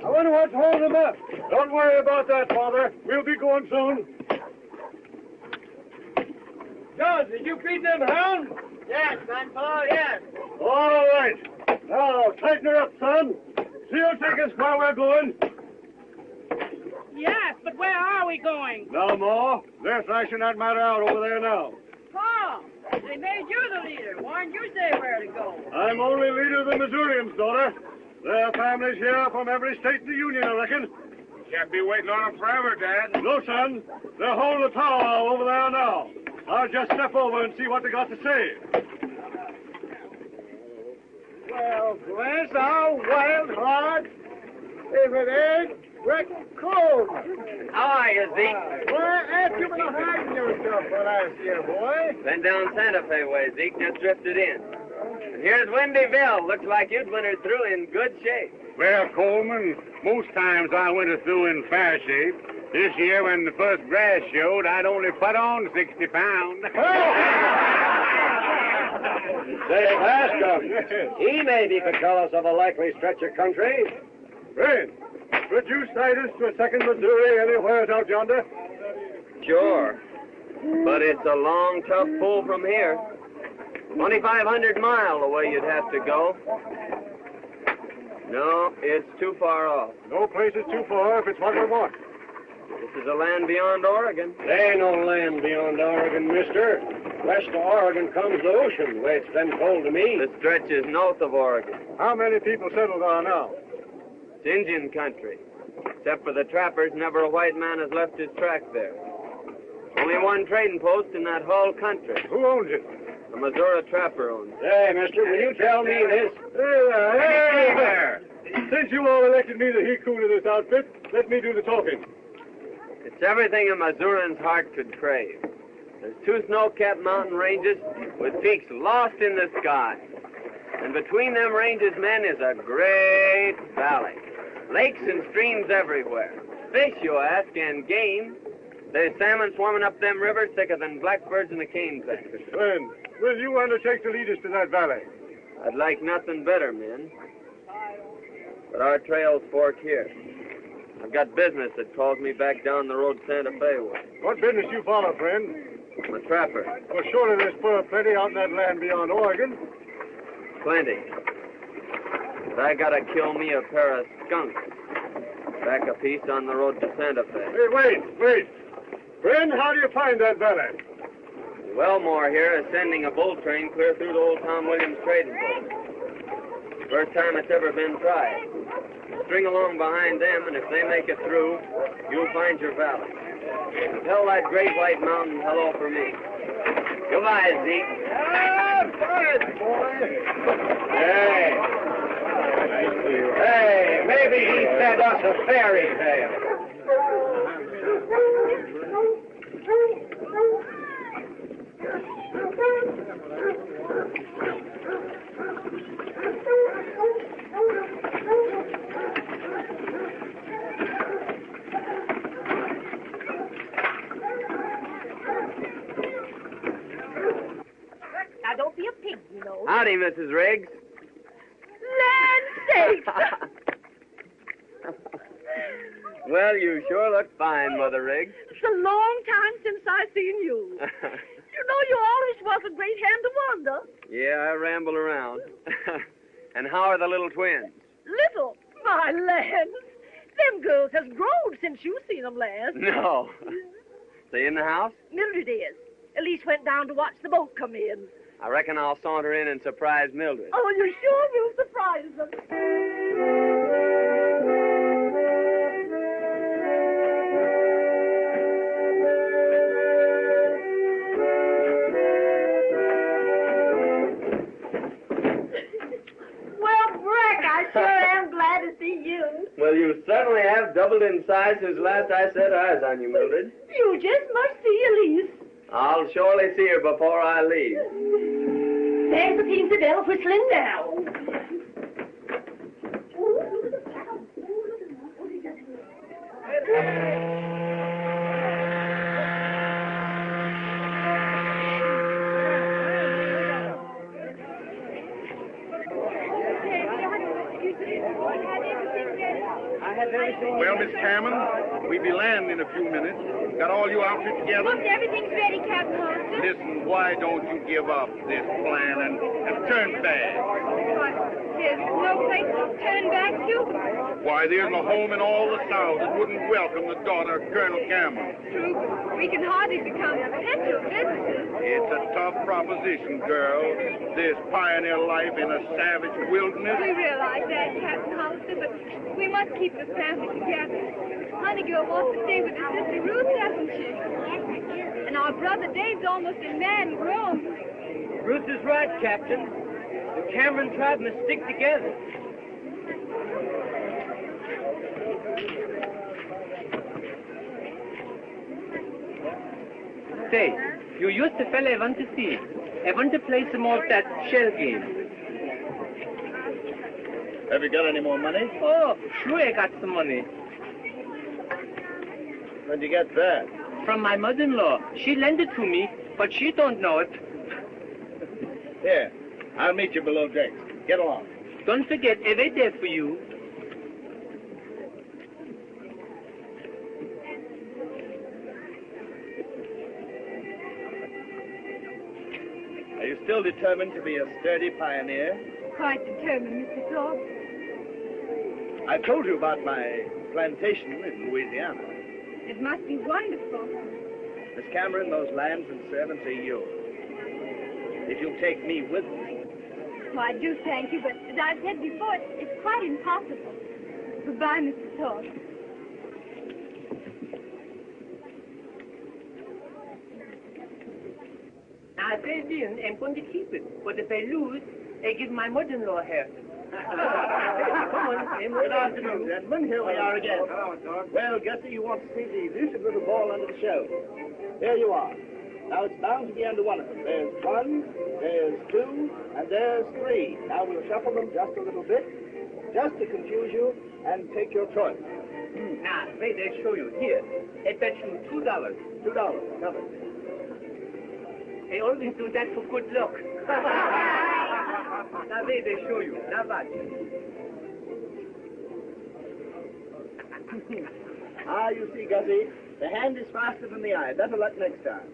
I wonder what's holding them up. Don't worry about that, Father. We'll be going soon. John, did you feed them hounds? Yes, Grandpa, yes. All right. Now, tighten her up, son. She'll take us where we're going. Yes, but where are we going? No more. They're thrashing that matter out over there now. Paul, they made you the leader. Why didn't you say where to go? I'm only leader of the Missourians, daughter. There are families here from every state in the Union, I reckon. Can't be waiting on them forever, Dad. No, son. They're holding the power over there now. I'll just step over and see what they got to say. Well, bless our wild hearts. If it ain't Rick Coleman. How are you, Zeke? Why, after you been hiding yourself for last year, boy? Been down Santa Fe way, Zeke. Just drifted in. And here's Windyville. Looks like you'd wintered through in good shape. Well, Coleman, most times I went through in fair shape. This year, when the first grass showed, I'd only put on 60 pounds. Say, ask him. He maybe could tell us of a likely stretch of country. Friend, could you cite us to a second Missouri anywhere out yonder? Sure. But it's a long, tough pull from here. 2,500 miles away you'd have to go. No, it's too far off. No place is too far if it's what we want. This is a land beyond Oregon. There ain't no land beyond Oregon, mister. West of Oregon comes the ocean, the way it's been told to me. The stretch is north of Oregon. How many people settled there now? It's Indian country. Except for the trappers, never a white man has left his track there. Only one trading post in that whole country. Who owns it? A Missouri trapper owns it. Hey, mister, will you tell me this? Hey there! Since you all elected me the he-coon of this outfit, let me do the talking. It's everything a Missourian's heart could crave. There's 2 snow-capped mountain ranges with peaks lost in the sky. And between them ranges, men, is a great valley. Lakes and streams everywhere. Fish, you ask, and game. There's salmon swarming up them rivers thicker than blackbirds in the cane bed. Friend, will you undertake to lead us to that valley? I'd like nothing better, men. But our trails fork here. I've got business that calls me back down the road Santa Fe way. What business you follow, friend? I'm a trapper. Well, surely there's fur plenty out in that land beyond Oregon. Plenty. But I gotta kill me a pair of skunks. Back a piece on the road to Santa Fe. Hey, wait. Friend, how do you find that valley? Wellmore here is sending a bull train clear through to Old Tom Williams trading post. First time it's ever been tried. String along behind them, and if they make it through, you'll find your valley. Tell that great white mountain hello for me. Goodbye, Zeke. Fine, boy. Hey, maybe he said us a fairy tale. Now, don't be a pig, you know. Howdy, Mrs. Riggs. Land sakes! Well, you sure look fine, Mother Riggs. It's a long time since I've seen you. You know, you always was a great hand to wander. Yeah, I ramble around. And how are the little twins? Little, my lands. Them girls has grown since you seen them last. No. They in the house? Mildred is. Elise went down to watch the boat come in. I reckon I'll saunter in and surprise Mildred. Oh, you sure will surprise them. Well, Breck, I sure am glad to see you. Well, you certainly have doubled in size since last I set eyes on you, Mildred. You just must see Elise. I'll surely see her before I leave. There's the Pizza bell whistling now. Miss Hammond. We be landing in a few minutes. Got all you outfit together? Look, everything's ready, Captain Hollister. Listen, why don't you give up this plan and turn back? But there's no place to turn back to. Why, there's a home in all the South that wouldn't welcome the daughter of Colonel Cameron. True, we can hardly become potential visitors. It's a tough proposition, girl. This pioneer life in a savage wilderness. We realize that, Captain Hollister, but we must keep the family together. Honeygirl wants to stay with her sister Ruth, doesn't she? And our brother Dave's almost a man grown. Ruth is right, Captain. The Cameron tribe must stick together. Say, you used the fella I want to see. I want to play some more of that shell game. Have you got any more money? Oh, sure I got some money. Where'd you get that? From my mother-in-law. She lent it to me, but she don't know it. Here, I'll meet you below decks. Get along. Don't forget, I wait there for you. Are you still determined to be a sturdy pioneer? Quite determined, Mr. Thorpe. I told you about my plantation in Louisiana. It must be wonderful. Miss Cameron, those lands and servants are yours. If you'll take me with you. Well, I do thank you, but as I've said before, it's quite impossible. Goodbye, Mr. Thorpe. Now, if I win, I'm going to keep it. But if I lose, I give my mother-in-law half. Come on, Good afternoon, gentlemen. Here we are again. Well, Gussie, you want to see the elusive little ball under the shell. There you are. Now, it's bound to be under one of them. There's one, there's two, and there's three. Now, we'll shuffle them just a little bit, just to confuse you, and take your choice. Now, wait, I'll show you. Here, I bet you $2. $2, covered. I always do that for good luck. Now, wait, I'll show you. Now, watch. Ah, you see, Gussie, the hand is faster than the eye. Better luck next time.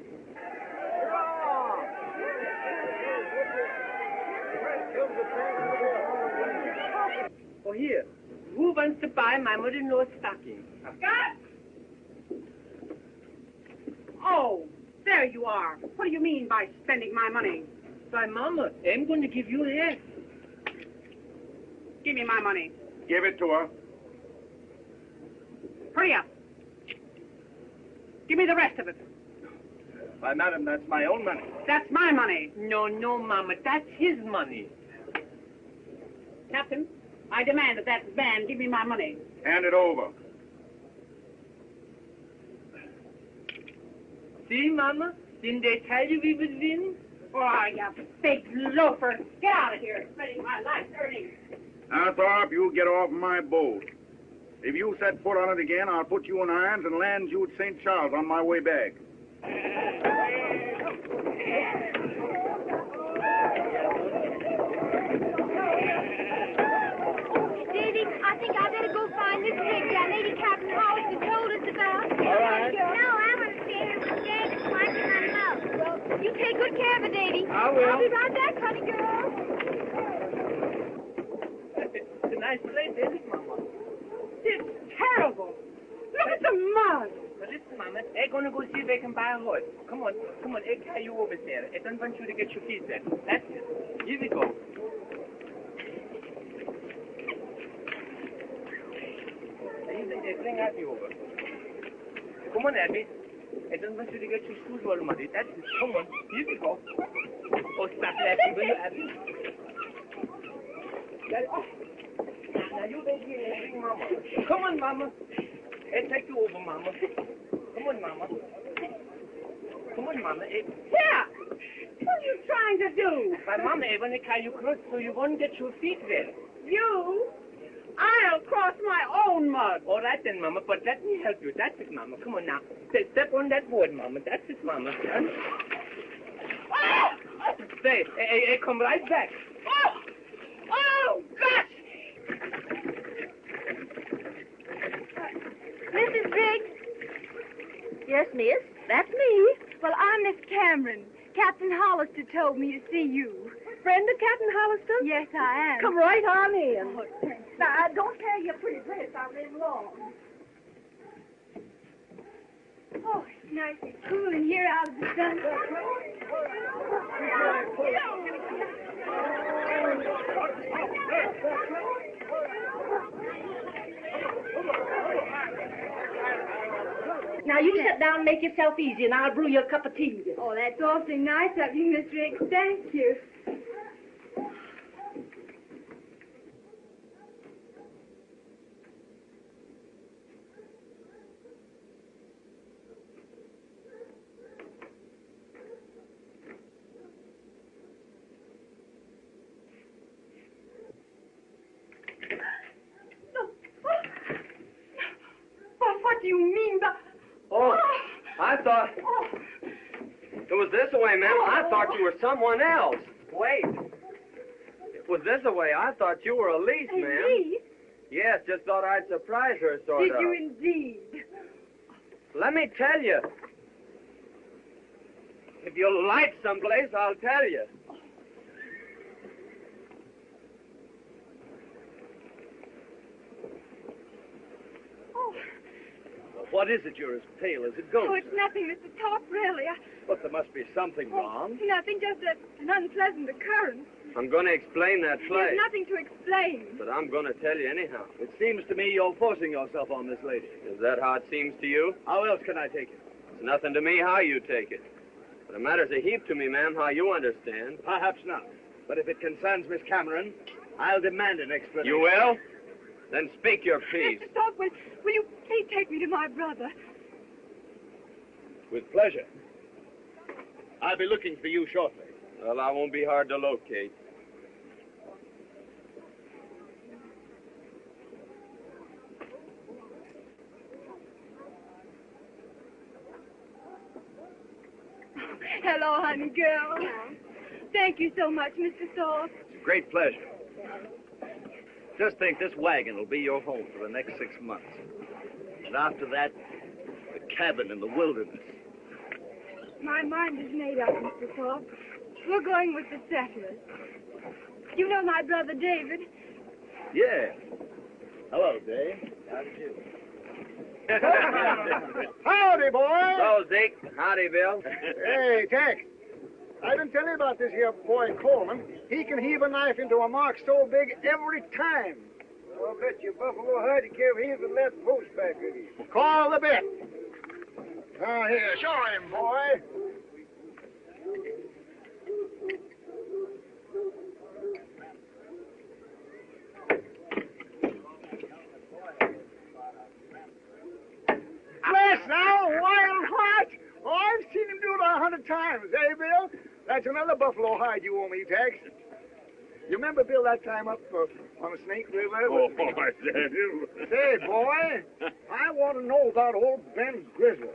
Oh, here. Who wants to buy my mother-in-law's stocking? Scott! Oh, there you are. What do you mean by spending my money? Why, Mama, I'm going to give you half. Give me my money. Give it to her. Hurry up. Give me the rest of it. Why, madam, that's my own money. That's my money. No, Mama, that's his money. Captain, I demand that man give me my money. Hand it over. See, Mama? Didn't they tell you we would win? Oh, you big loafer. Get out of here. Spending my life's earnings. Now, Thorpe, you get off my boat. If you set foot on it again, I'll put you in irons and land you at St. Charles on my way back. Davy, I think I better go find this pig that Lady Captain Hollister told us about. All right. No, I want to stay here with Dave and watch him on out. Well, you take good care of it, Davy. I will. I'll be right back, honey girl. It's a nice place, isn't it, Mama? It's terrible. Look at the mud. But listen, Mama, I'm going to go see if I can buy a horse. Come on, I'll carry you over there. I don't want you to get your feet wet. That's it. Here we go. Bring Abby over. Come on, Abby. I don't want you to get your shoes all muddy. That's it. Come on. Here we go. Oh, stop laughing, will you, Abby? Now you baby and bring Mama. Come on, Mama. I'll take you over, Mama. Come on, Mama. Come on, Mama. Yeah. What are you trying to do? My Mama, I want to carry you across so you won't get your feet wet. You? I'll cross my own mud. All right then, Mama, but let me help you. That's it, Mama. Come on now. Step on that board, Mama. That's it, Mama. Oh! Say, I come right back. Oh! Oh, gosh! Mrs. Briggs? Yes, miss. That's me. Well, I'm Miss Cameron. Captain Hollister told me to see you. Friend of Captain Hollister? Yes, I am. Come right on in. Oh, thanks. Now, don't carry your pretty dress out in long. Oh, it's nice and cool in here out of the sun. Now, you sit down and make yourself easy, and I'll brew you a cup of tea. Oh, that's awfully nice of you, Miss Riggs. Thank you. What do you mean by... Oh, I thought... It was this way, ma'am. I thought you were someone else. Wait. It was this way. I thought you were Elise, ma'am. Elise? Yes, just thought I'd surprise her, sort Did of. you indeed? Let me tell you. If you'll light someplace, I'll tell you. What is it? You're as pale as a Oh, ghost. it's nothing, Mr. Top, really. But there must be something wrong. Nothing, just an unpleasant occurrence. I'm going to explain that play. There's nothing to explain. But I'm going to tell you anyhow. It seems to me you're forcing yourself on this lady. Is that how it seems to you? How else can I take it? It's nothing to me how you take it. But it matters a heap to me, ma'am, how you understand. Perhaps not. But if it concerns Miss Cameron, I'll demand an explanation. You will? Then speak your piece. Mr. Top, will you please take me to my brother? With pleasure. I'll be looking for you shortly. Well, I won't be hard to locate. Hello, honey girl. Thank you so much, Mr. Thorpe. It's a great pleasure. Just think, this wagon will be your home for the next 6 months. And after that, the cabin in the wilderness. My mind is made up, Mr. Thorpe. We're going with the settlers. You know my brother David? Yeah. Hello, Dave. How do you do? Howdy, boy. So, Zeke. Howdy, Bill. Hey, Tex. I didn't tell you about this here boy Coleman. He can heave a knife into a mark so big every time. I'll bet you Buffalo Hud carry even less post back with you. Call the bet. Here, show him, boy. Bless now, wild heart. Oh, I've seen him do it 100 times, eh, Bill? That's another buffalo hide you owe me, Tex. You remember, Bill, that time up on the Snake River? Oh, I do. Say, boy, I want to know about old Ben Grizzly.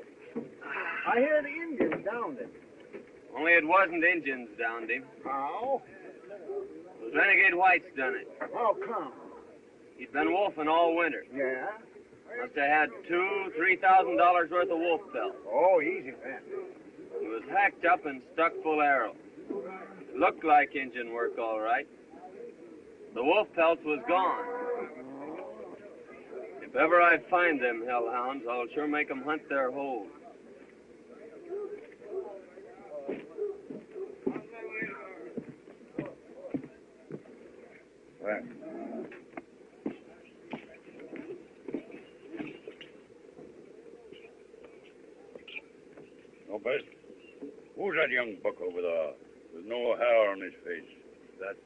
I hear the Indians downed him. Only it wasn't Indians downed him. How? It was renegade whites done it. How come? He'd been wolfing all winter. Yeah? Must have had $2,000-3,000 worth of wolf pelt. Oh, easy, man. He was hacked up and stuck full of arrows. It looked like Indian work, all right. The wolf pelt was gone. If ever I find them hellhounds, I'll sure make them hunt their holes. Well. Oh, Bess, who's that young buck over there with no hair on his face? That's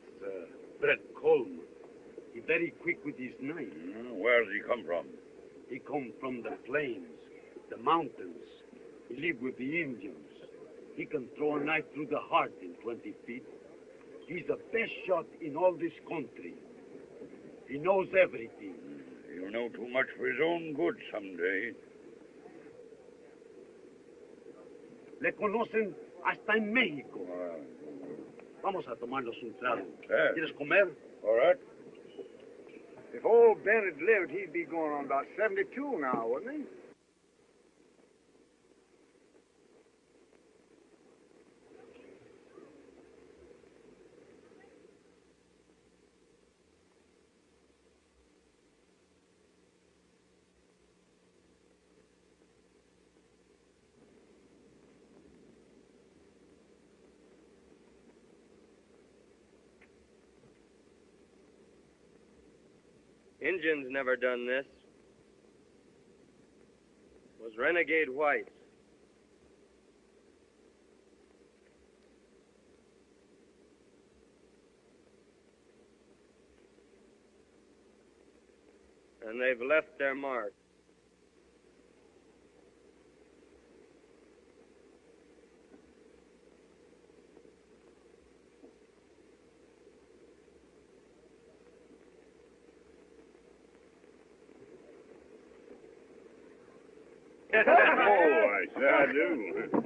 Brett Coleman. He very quick with his knife. Where does he come from? He come from the plains, the mountains. He live with the Indians. He can throw a knife through the heart in 20 feet. He's the best shot in all this country. He knows everything. He'll know too much for his own good someday. Le conocen hasta en México. Vamos a tomarnos un trago. Yeah. ¿Quieres comer? All right. If old Ben had lived, he'd be going on about 72 now, wouldn't he? Injuns never done this. Was renegade whites. And they've left their mark. Oh, I sure do.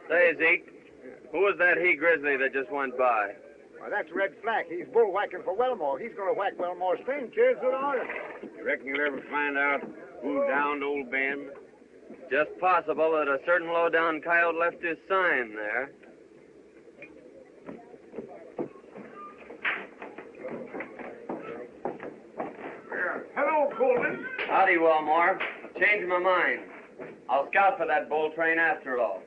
Say, Zeke, who was that he-grizzly that just went by? Well, that's Red Flack. He's bull-whacking for Wellmore. He's going to whack Wellmore's string. Cheers, good order. You reckon you'll ever find out who downed old Ben? Just possible that a certain low-down coyote left his sign there. Hello, Coleman. Howdy, Wellmore. Changed my mind. I'll scout for that bull train after all.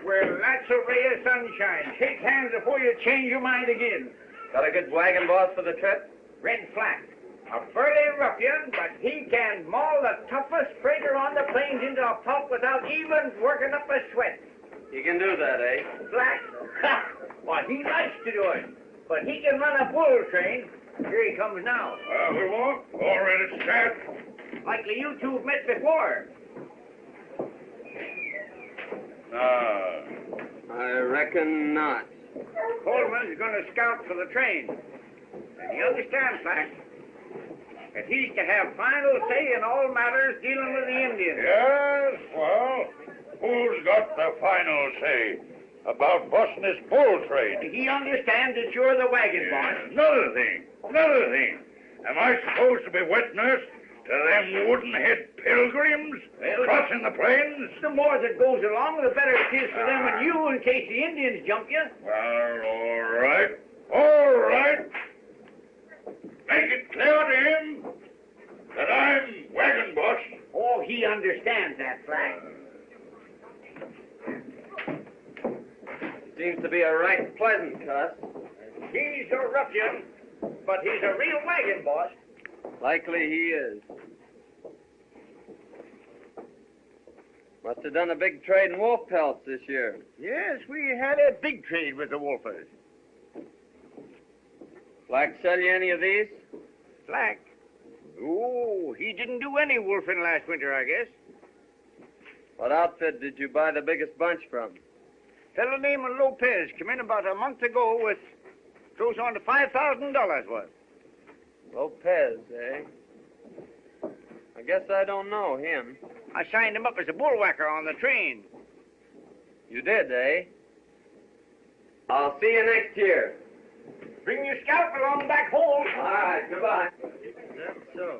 Well, that's a ray of sunshine. Shake hands before you change your mind again. Got a good wagon boss for the trip? Red Flack. A burly ruffian, but he can maul the toughest freighter on the plains into a pulp without even working up a sweat. You can do that, eh? Flack? Ha! Well, he likes to do it. But he can run a bull train. Here he comes now. We won't. All ready to start. Likely you two have met before. I reckon not. Coleman's going to scout for the train. And he understands, Flack, that he's to have final say in all matters dealing with the Indians. Yes, well, who's got the final say about busting this bull train? He understands that you're the wagon boss. Another thing. Am I supposed to be wet nurse to them wooden-head pilgrims crossing the plains? The more that goes along, the better it is for them and you in case the Indians jump you. Well, all right. Make it clear to him that I'm wagon boss. Oh, he understands that, Flack. Seems to be a right pleasant cuss. He's a ruffian, but he's a real wagon boss. Likely he is. Must have done a big trade in wolf pelts this year. Yes, we had a big trade with the wolfers. Flack sell you any of these? Flack? Oh, he didn't do any wolfing last winter, I guess. What outfit did you buy the biggest bunch from? Fellow named Lopez came in about a month ago with close on to $5,000 worth. Lopez, eh? I guess I don't know him. I signed him up as a bullwhacker on the train. You did, eh? I'll see you next year. Bring your scalp along back home. All right, goodbye. That's so.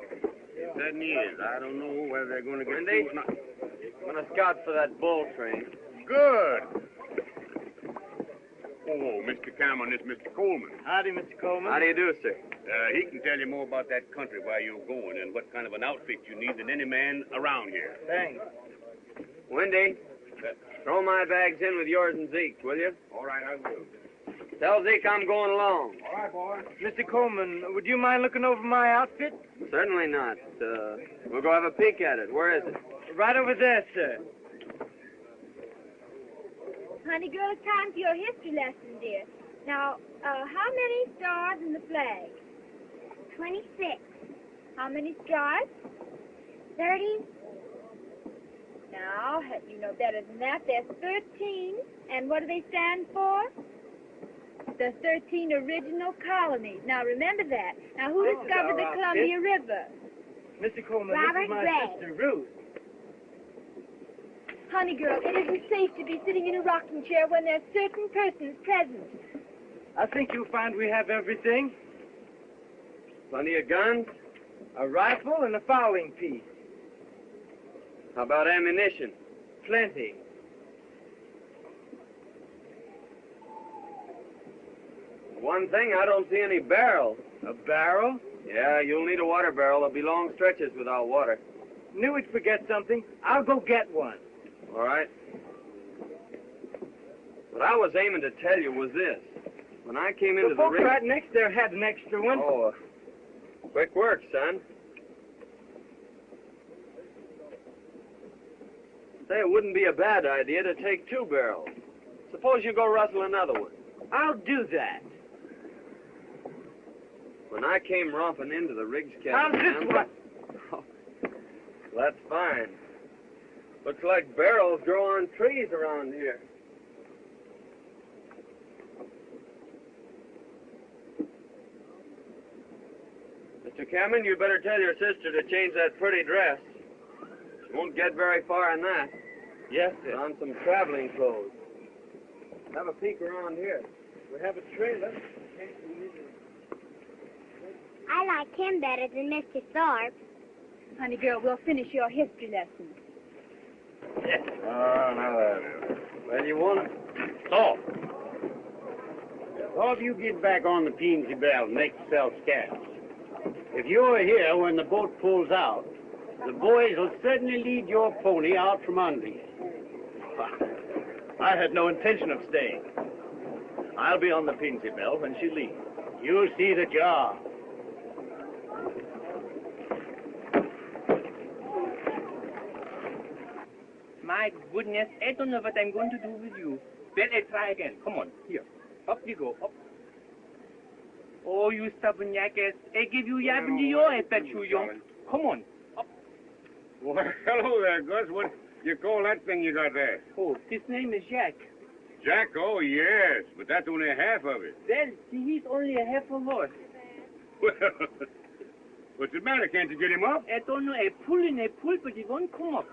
It certainly is. I don't know whether they're going to get Wendy? through or not. I'm going to scout for that bull train. Good. Oh, Mr. Cameron, this is Mr. Coleman. Howdy, Mr. Coleman. How do you do, sir? He can tell you more about that country, where you're going, and what kind of an outfit you need than any man around here. Thanks. Wendy, throw my bags in with yours and Zeke, will you? All right, I will. Tell Zeke I'm going along. All right, boy. Mr. Coleman, would you mind looking over my outfit? Certainly not. We'll go have a peek at it. Where is it? Right over there, sir. Honey girl, it's time for your history lesson, dear. Now, how many stars in the flag? 26. How many stripes? 30. Now, you know better than that. There's 13. And what do they stand for? The 13 original colonies. Now, remember that. Now, who discovered the Columbia River? Mr. Coleman, Robert this is my Gray. sister, Ruth. Honey girl, it isn't safe to be sitting in a rocking chair when there's certain persons present. I think you'll find we have everything. Plenty of guns? A rifle and a fowling piece. How about ammunition? Plenty. One thing, I don't see any barrels. A barrel? Yeah, you'll need a water barrel. There'll be long stretches without water. Knew we'd forget something. I'll go get one. All right. What I was aiming to tell you was this. When I came into The the folks ring... right next there had an extra one. Oh, quick work, son. Say, it wouldn't be a bad idea to take 2 barrels. Suppose you go rustle another one. I'll do that. When I came romping into the rig's How's cabin... this one? Oh, that's fine. Looks like barrels grow on trees around here. Mr. Cameron, you better tell your sister to change that pretty dress. She won't get very far in that. Yes, Put on some traveling clothes. Have a peek around here. We have a trailer. I like him better than Mr. Thorpe. Honey girl, we'll finish your history lesson. Oh, now that. Well, you want it? So, all of you get back on the Peensy Bell and make yourself scarce. If you're here when the boat pulls out, the boys will certainly lead your pony out from under you. I had no intention of staying. I'll be on the Peensy Bell when she leaves. You see that you are. My goodness, I don't know what I'm going to do with you. Well, I try again. Come on, here. Up you go, up. Oh, you stubborn jackass. I give you $70, I bet you, young. Come on, up. Well, hello there, Gus. What you call that thing you got there? Oh, his name is Jack. Jack? Oh, yes, but that's only half of it. Well, see, he's only a half a horse. Well, what's the matter? Can't you get him up? I don't know, I pull, but he won't come up.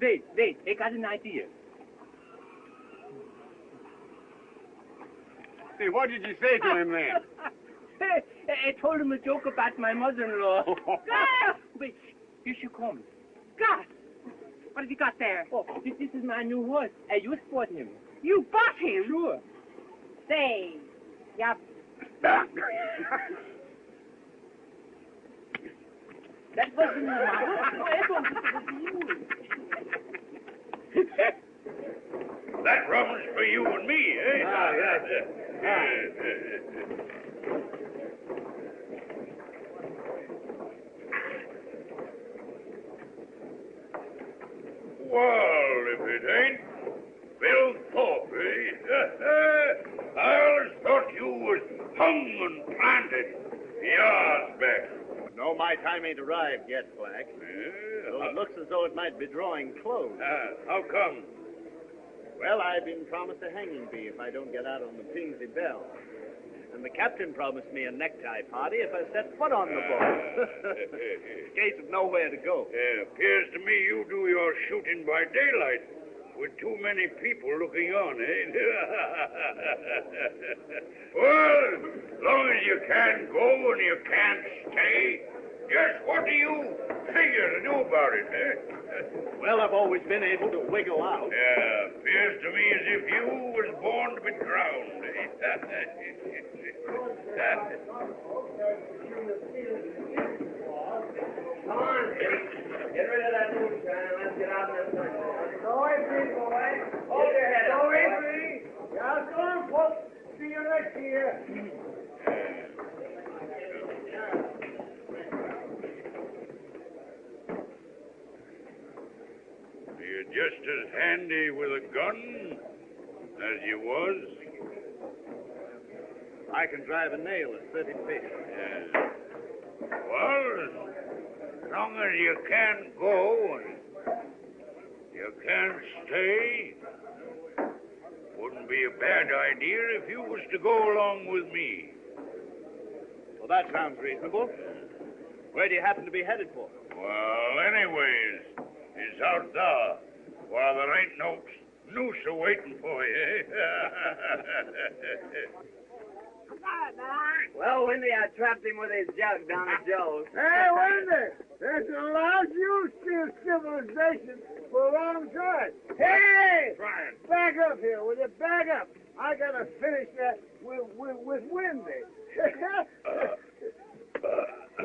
Wait, I got an idea. Say, what did you say to him then? I told him a joke about my mother-in-law. Wait, here she comes. God! What have you got there? Oh, this is my new horse. I just bought him. You bought him? Sure. Say, ya... That wasn't my horse. I wanted to you. That rum's for you and me, eh? Ah, yes. Well, if it ain't Bill Thorpe, eh? I always thought you was hung and planted years back. No, my time ain't arrived yet, Black. Though it looks as though it might be drawing close. How come? Well, I've been promised a hanging bee if I don't get out on the Peensy Bell. And the captain promised me a necktie party if I set foot on the boat. Case of nowhere to go. Appears to me you do your shooting by daylight with too many people looking on, eh? Well, as long as you can't go and you can't stay, just what do you figure to do about it, eh? Well, I've always been able to wiggle out. Yeah, appears to me as if you was born to be drowned, eh? Come on, Pete. Get rid of that moonshine and let's get out in the sunshine. Go away, please, boy. Hold your head up. Go away, please. Yeah, so long, folks. See you next year. You're just as handy with a gun as you was. I can drive a nail at 30 feet. Well, as long as you can't go and you can't stay, wouldn't be a bad idea if you was to go along with me. Well, that sounds reasonable. Where do you happen to be headed for? Well, anyways, it's out there while there ain't no noose a-waiting for you, eh? Well, Windy, I trapped him with his jug down at Joe's. Hey, Wendy, this allows you to steal civilization for a long time. Hey! Brian. Back up here, will you? Back up. I gotta finish that with Wendy.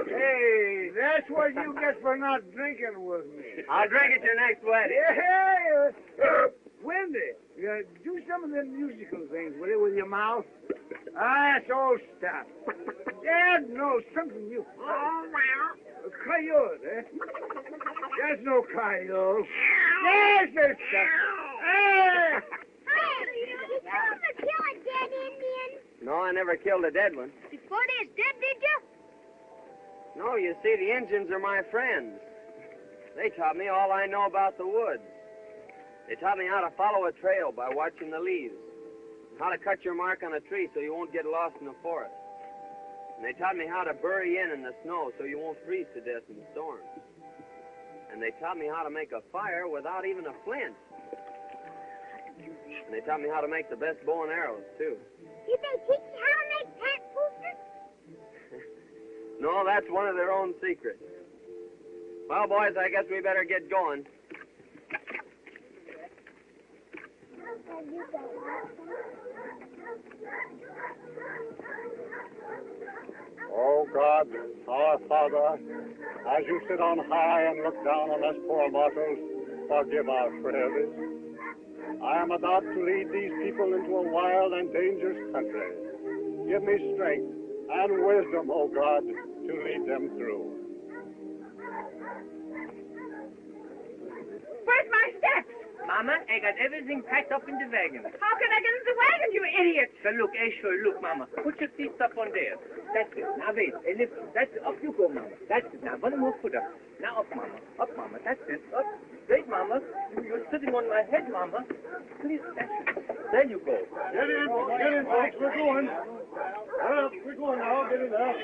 Hey, that's what you get for not drinking with me. I'll drink at your next wedding. Hey, Wendy, do some of them musical things, will you, with your mouth? That's old stuff. Dad knows something new. Coyote, eh? That's no coyote. Yes, it's stuff. Hey! Did you ever kill a dead Indian? No, I never killed a dead one. Before they're dead, did you? No, you see, the Indians are my friends. They taught me all I know about the woods. They taught me how to follow a trail by watching the leaves, how to cut your mark on a tree so you won't get lost in the forest. And they taught me how to bury in the snow so you won't freeze to death in storms. And they taught me how to make a fire without even a flint. And they taught me how to make the best bow and arrows, too. Did they teach you how to make cat boosters? No, that's one of their own secrets. Well, boys, I guess we better get going. Oh, God, our Father, as you sit on high and look down on us poor mortals, forgive our frailties. I am about to lead these people into a wild and dangerous country. Give me strength and wisdom, oh God, to lead them through. Where's my steps? Mama, I got everything packed up in the wagon. How can I get in the wagon, you idiot? So look, sure, look, Mama. Put your feet up on there. That's it. Now wait, lift. That's it. Up you go, Mama. That's it. Now one more foot up. Now up, Mama. Up, Mama. That's it. Up. Wait, Mama. You're sitting on my head, Mama. Please, that's it. There you go. Get in, folks. We're going. Well, we're going now. Get in there.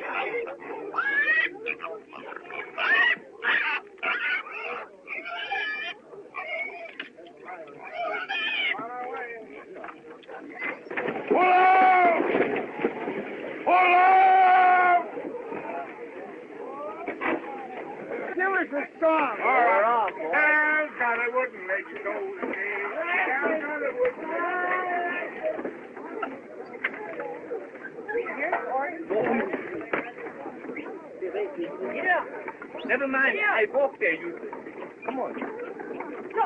Give us a song. We're off, boy. God, I wouldn't let you go again. Yeah. Never mind. Yeah. I walk there, you two. Come on. No,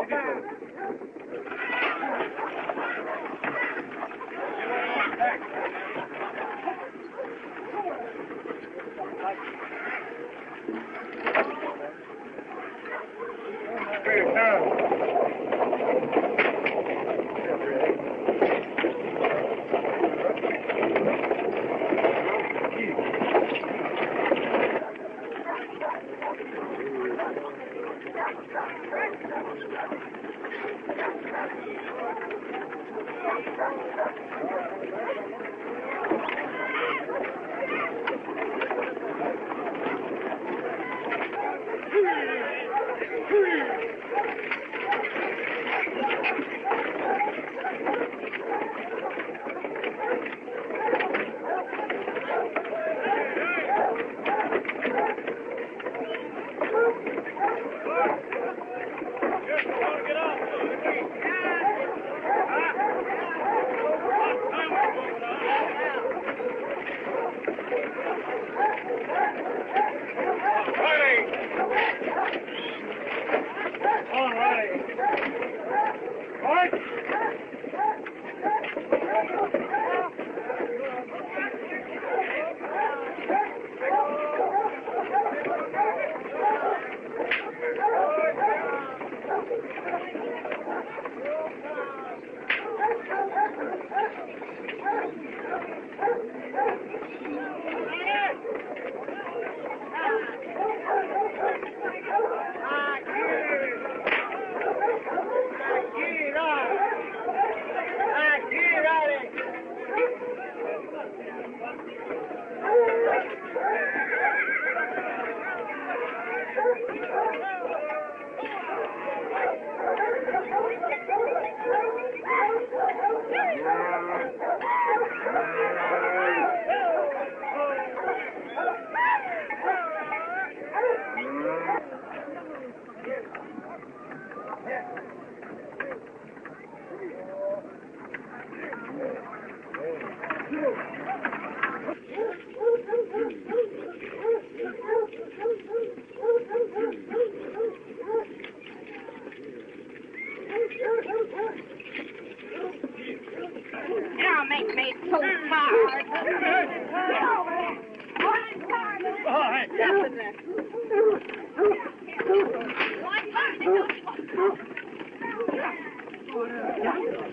Now make me so hard.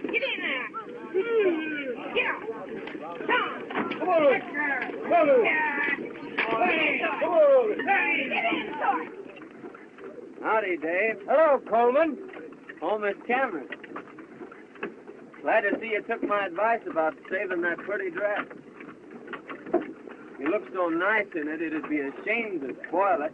Get in there. Get up. Come on. Come on. Howdy, Dave. Hello, Coleman. Oh, Miss Cameron. Glad to see you took my advice about saving that pretty dress. You look so nice in it, it'd be a shame to spoil it.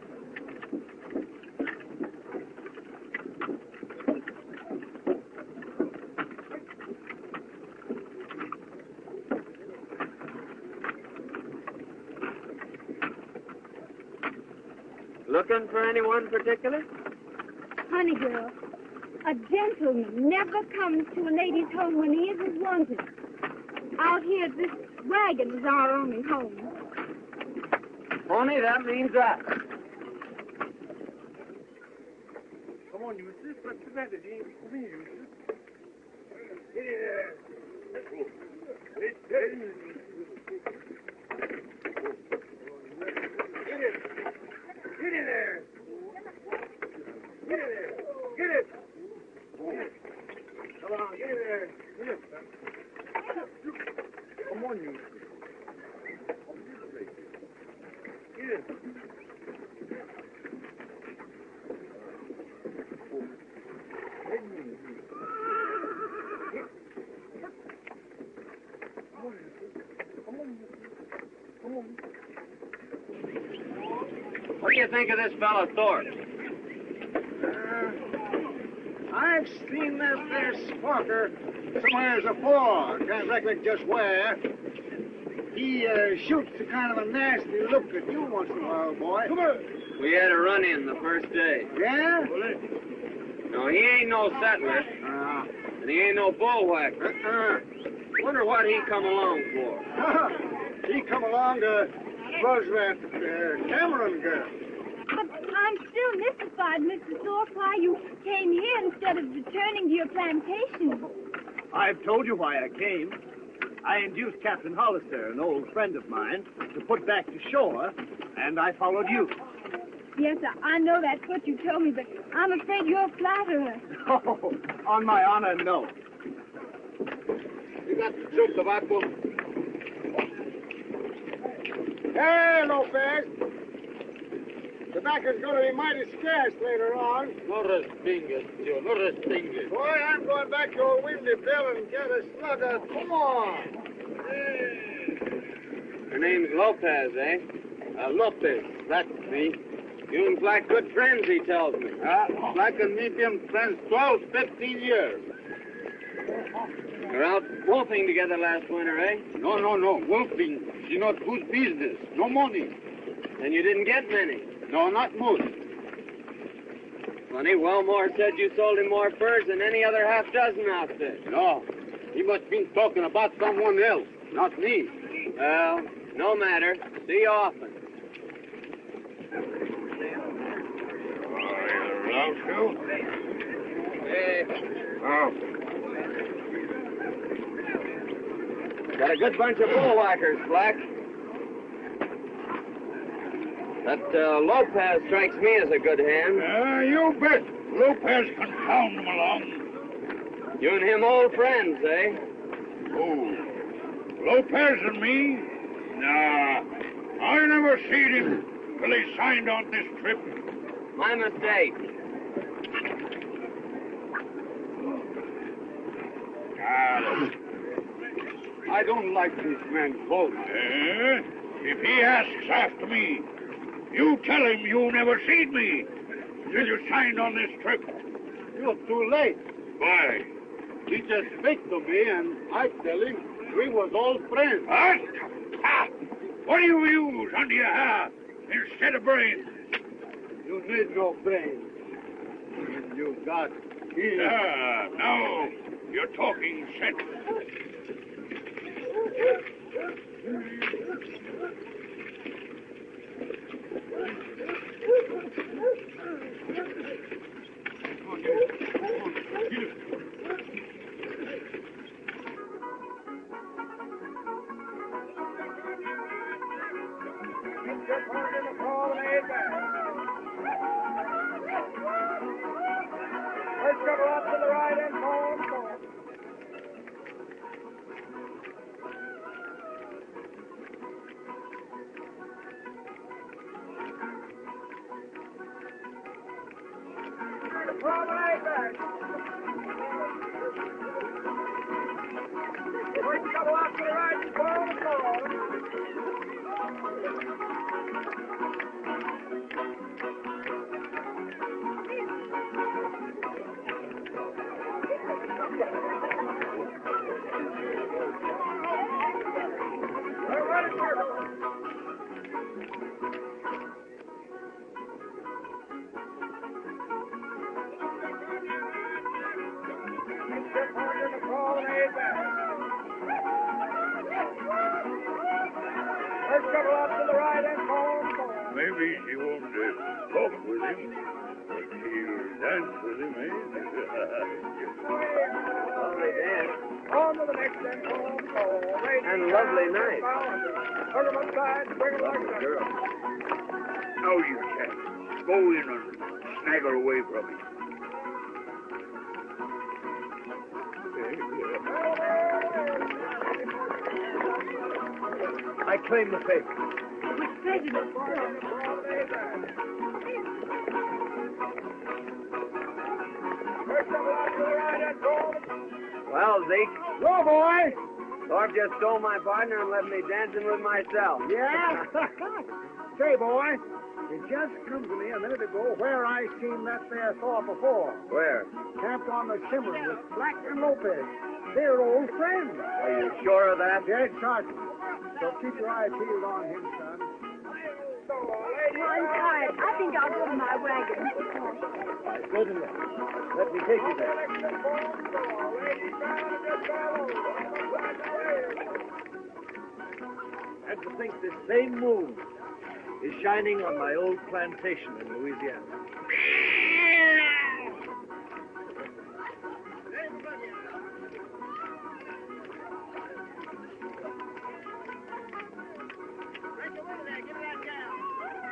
Looking for anyone particular? Honey girl, a gentleman never comes to a lady's home when he isn't wanted. Out here, this wagon is our only home. Pony, that means us. Come on, Eustace. What's the matter, James? Come here, Eustace. Get in there. Get in there. Get it. Come on, get in there. Get it. Come on, Eustace. Get it. What do you think of this fellow Thorpe? I've seen this there squawker somewheres afore. Can't recollect just where. He shoots a kind of a nasty look at you once in a while, boy. Come on. We had a run-in the first day. Yeah? No, he ain't no settler. And he ain't no bullwhacker. Wonder what he come along for. He come along to buzz that Cameron girl. But I'm still mystified, Mr. Thorpe, why you came here instead of returning to your plantation. I've told you why I came. I induced Captain Hollister, an old friend of mine, to put back to shore, and I followed you. Yes, I know that's what you told me, but I'm afraid you're a flatterer. Oh, on my honor, no. You got some tobacco? Hey, Lopez. Tobacco's going to be mighty scarce later on. No respingues, tío, no respingues. Boy, I'm going back to old Windy Bill and get a slugger. Come on. Her name's Lopez, eh? Lopez, that's me. You and Black good friends, he tells me. Black and me been friends 12, 15 years. You're out wolfing together last winter, eh? No. Wolfing, she not good business. No money. And you didn't get many. No, not much. Funny, Wellmore said you sold him more furs than any other half-dozen outfit. No, he must been talking about someone else, not me. Well, no matter. See you often. Hey. Oh. Got a good bunch of bullwhackers, Black. That Lopez strikes me as a good hand. You bet. Lopez can pound them along. You and him old friends, eh? Oh, Lopez and me? Nah, I never seen him till he signed on this trip. My mistake. I don't like this man Coleman. If he asks after me, you tell him you never seen me till you signed on this trip. You're too late. Why? He just speak to me, and I tell him we was all friends. What? Ha! What do you use under your hair instead of brains? You need no brains. You got ears. No, you're talking sense. First couple up to the right and home. Promenade back. First couple up to the right and home. Maybe she won't talk with him, but she'll dance with him, eh? Lovely dance. On to the next and home. And lovely night. Put him aside, bring him like that. Girl. Now you chat. Go in and snaggle away from him. I claim the favor. With prejudice, Well, Zeke, Go, boy. Thorpe just stole my partner and left me dancing with myself. Yeah? Say, boy, it just come to me a minute ago where I seen that there saw before. Where? Camped on the shimmer with Black and Lopez. They're old friends. Are you sure of that? Dead certain. So keep your eye peeled on him, son. I'm tired. I think I'll go to my wagon. Good enough. Let me take you there. And to think this same moon is shining on my old plantation in Louisiana.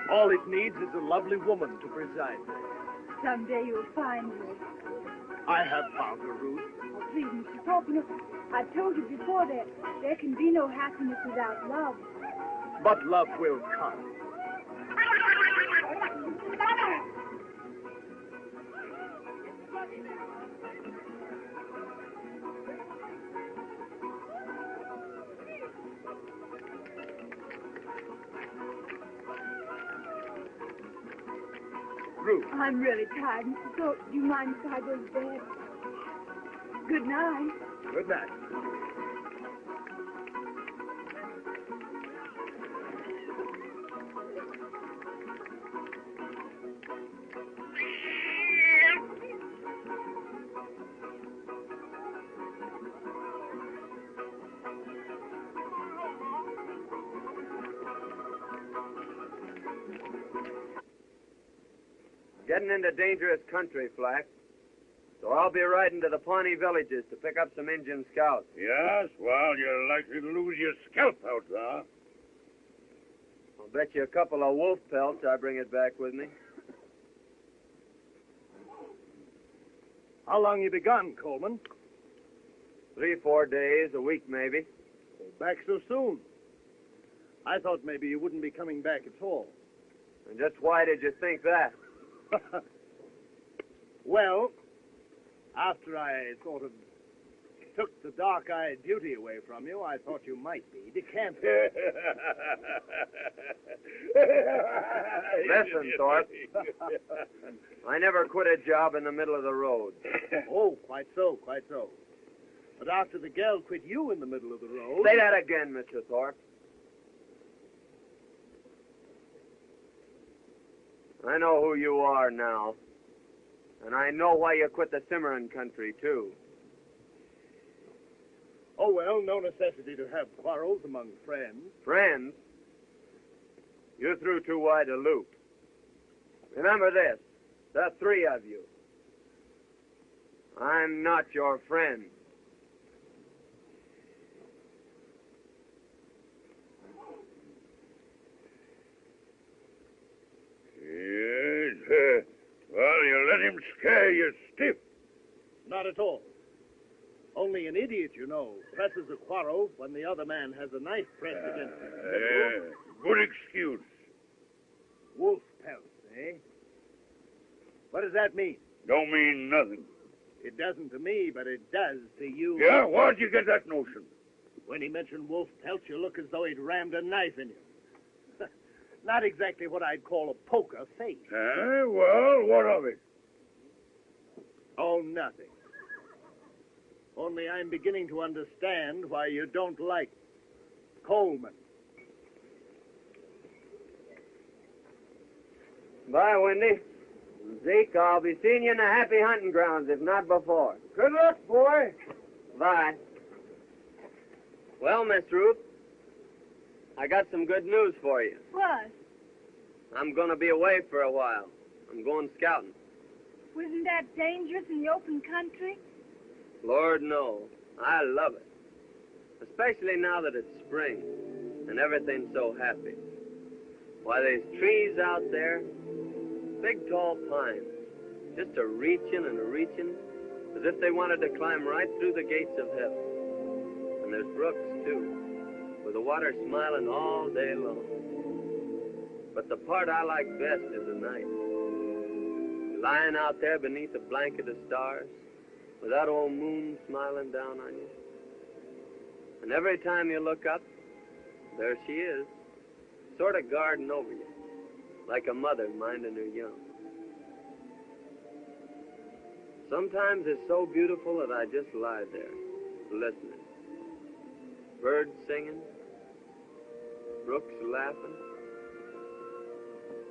All it needs is a lovely woman to preside. Someday you'll find me. I have found her, Ruth. Oh, please, Mr. Thorpe, you know, I've told you before that there can be no happiness without love. But love will come. Ruth. I'm really tired, Mr. Thorpe. Do you mind if I go to bed? Good night. Good night. Getting into dangerous country, Flack. So I'll be riding to the Pawnee villages to pick up some Indian scouts. Yes, well, you're likely to lose your scalp out there. I'll bet you a couple of wolf pelts I bring it back with me. How long you been gone, Coleman? 3-4 days, a week maybe. Back so soon. I thought maybe you wouldn't be coming back at all. And just why did you think that? Well, after I sort of took the dark-eyed beauty away from you, I thought you might be decamping. Listen, Thorpe. I never quit a job in the middle of the road. Oh, quite so, quite so. But after the gal quit you in the middle of the road... Say that again, Mr. Thorpe. I know who you are now. And I know why you quit the Cimarron country, too. Oh, well, no necessity to have quarrels among friends. Friends? You threw too wide a loop. Remember this, the three of you. I'm not your friend. Yes, well, you let him scare you stiff. Not at all. Only an idiot, you know, presses a quarrel when the other man has a knife pressed against him. Good excuse. Wolf pelts, eh? What does that mean? Don't mean nothing. It doesn't to me, but it does to you. Yeah, where'd you get that notion? When he mentioned wolf pelts, you look as though he'd rammed a knife in you. Not exactly what I'd call a poker face. Well, what of it? Oh, nothing. Only I'm beginning to understand why you don't like Coleman. Bye, Wendy. Zeke, I'll be seeing you in the happy hunting grounds, if not before. Good luck, boy. Bye. Well, Miss Ruth, I got some good news for you. What? I'm going to be away for a while. I'm going scouting. Wasn't that dangerous in the open country? Lord, no. I love it. Especially now that it's spring and everything's so happy. Why, there's trees out there, big tall pines, just a-reaching and a-reaching, as if they wanted to climb right through the gates of heaven. And there's brooks, too, with the water smiling all day long. But the part I like best is the night. Lying out there beneath a blanket of stars, with that old moon smiling down on you. And every time you look up, there she is, sort of guarding over you, like a mother minding her young. Sometimes it's so beautiful that I just lie there, listening. Birds singing, brooks laughing,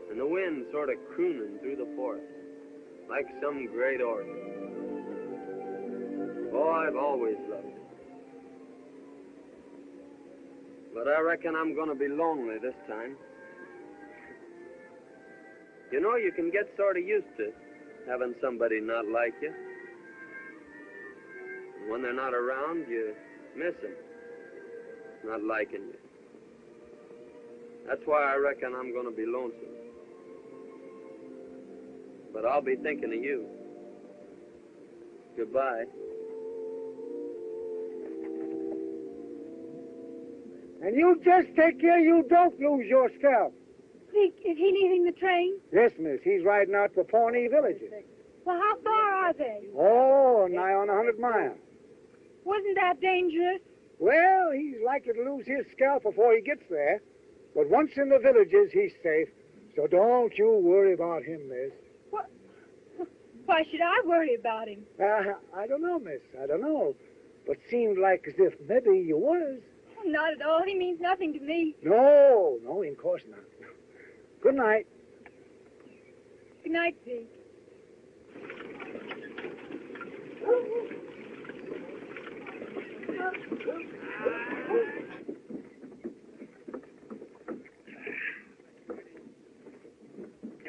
and the wind sort of crooning through the forest, like some great organ. Oh, I've always loved it. But I reckon I'm going to be lonely this time. You know, you can get sort of used to having somebody not like you. And when they're not around, you miss them, not liking you. That's why I reckon I'm going to be lonesome. But I'll be thinking of you. Goodbye. And you just take care you don't lose your scalp. Zeke, is he leaving the train? Yes, miss. He's riding out to Pawnee villages. Well, how far are they? Oh, nigh on 100 miles. Wasn't that dangerous? Well, he's likely to lose his scalp before he gets there. But once in the villages, he's safe. So don't you worry about him, miss. What? Why should I worry about him? I don't know, miss. I don't know. But seemed like as if maybe you was. Not at all. He means nothing to me. No, of course not. Good night. Good night, Zeke.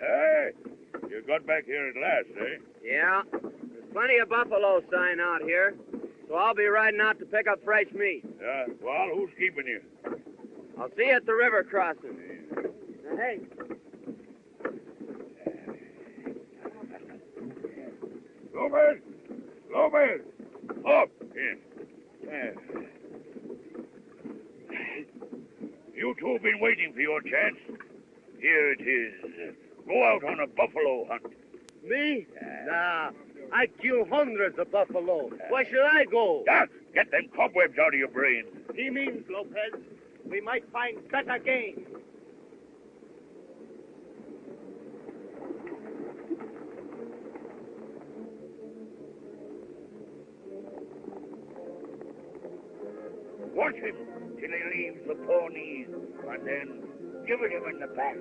Hey, you got back here at last, eh? Yeah, there's plenty of buffalo sign out here, so I'll be riding out to pick up fresh meat. Yeah, well, who's keeping you? I'll see you at the river crossing. Hey. Lopez! Up! In. You two been waiting for your chance. Here it is. Go out on a buffalo hunt. Me? Nah, I kill hundreds of buffalo. Why should I go? Yeah, get them cobwebs out of your brain. He means, Lopez, we might find better game. Watch him till he leaves the ponies, and then give it him in the back.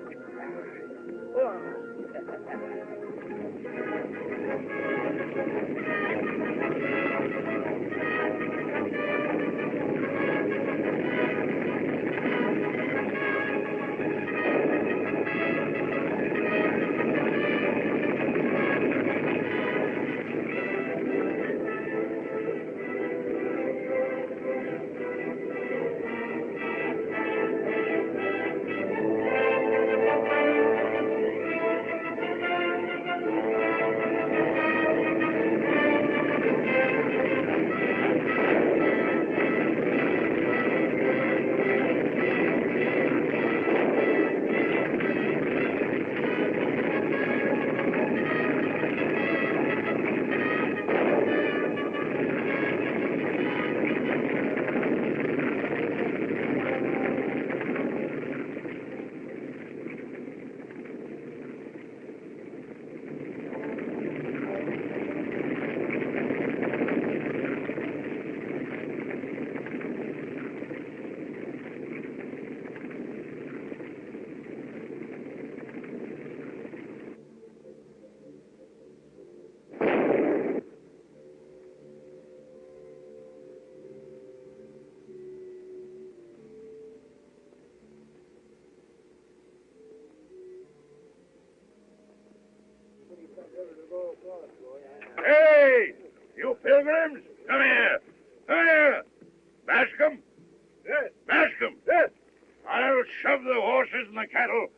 You pilgrims, come here. Come here. Bascom? Yes. Bascom? Yes. I'll shove the horses and the cattle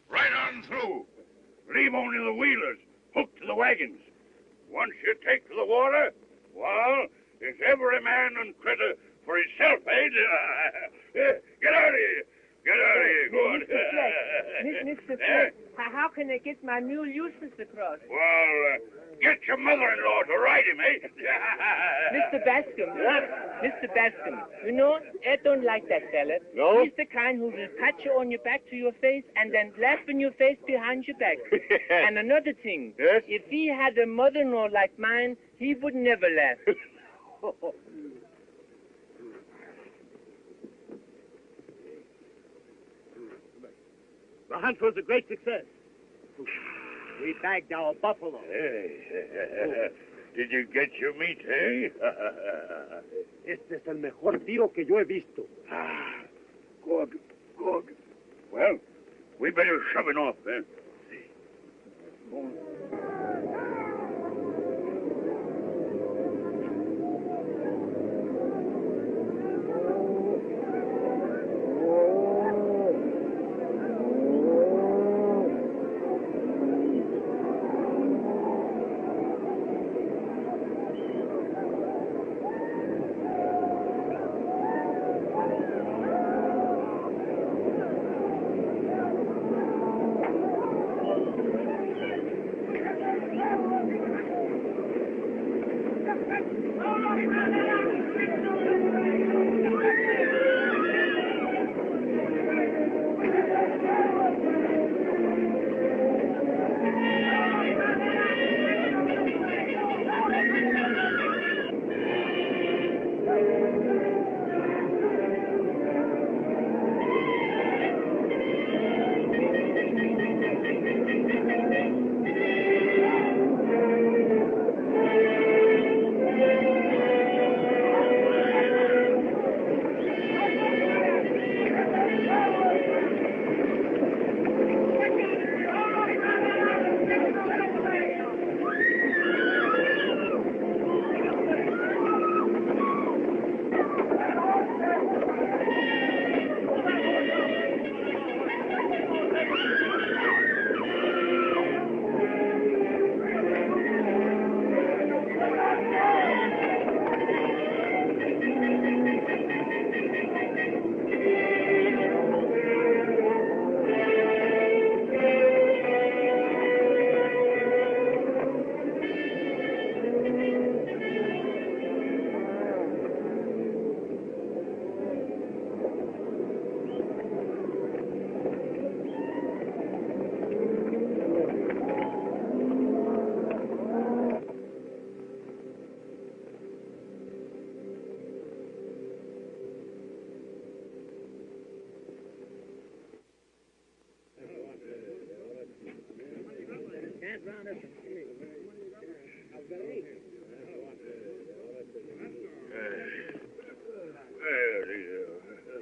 right on through. Leave only the wheelers hooked to the wagons. Once you take to the water, well, it's every man and critter for himself, eh? Get out of here. Get out of here. Go on. Mr. Fleck, how can I get my mule Eustace across? Well, get your mother-in-law to ride him, eh? Mr. Bascom. Mr. Bascom, you know, I don't like that fella. No? He's the kind who will pat you on your back to your face and then laugh in your face behind your back. And another thing, Yes? if he had a mother-in-law like mine, he would never laugh. The hunt was a great success. We bagged our buffalo. Hey, did you get your meat, eh? Este es el mejor tiro que yo he visto. Good, good. Well, we better shove it off, then.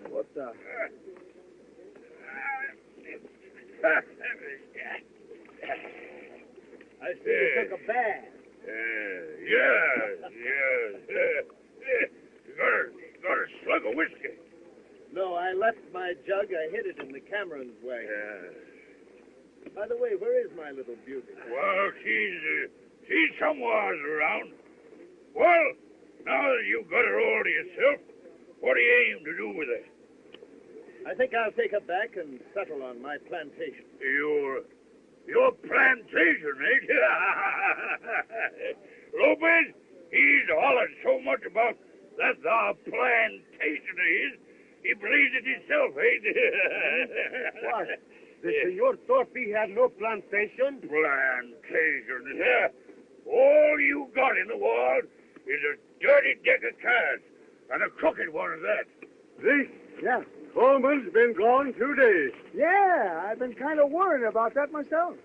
What the? I see you took a bath. Yes. You got a slug of whiskey. No, I left my jug. I hid it in the Cameron's wagon. By the way, where is my little beauty? Well, she's somewhere around. Well, now that you've got her all to yourself, what do you aim to do with her? I think I'll take her back and settle on my plantation. Your plantation, eh? Lopez, he's hollered so much about that our plantation of his, he believes it himself, eh? What? The Senor Torpy had no plantation? Plantation, yeah. All you got in the world is a dirty deck of cards, and a crooked one at that. See? Yeah. Coleman's been gone 2 days. Yeah, I've been kind of worried about that myself.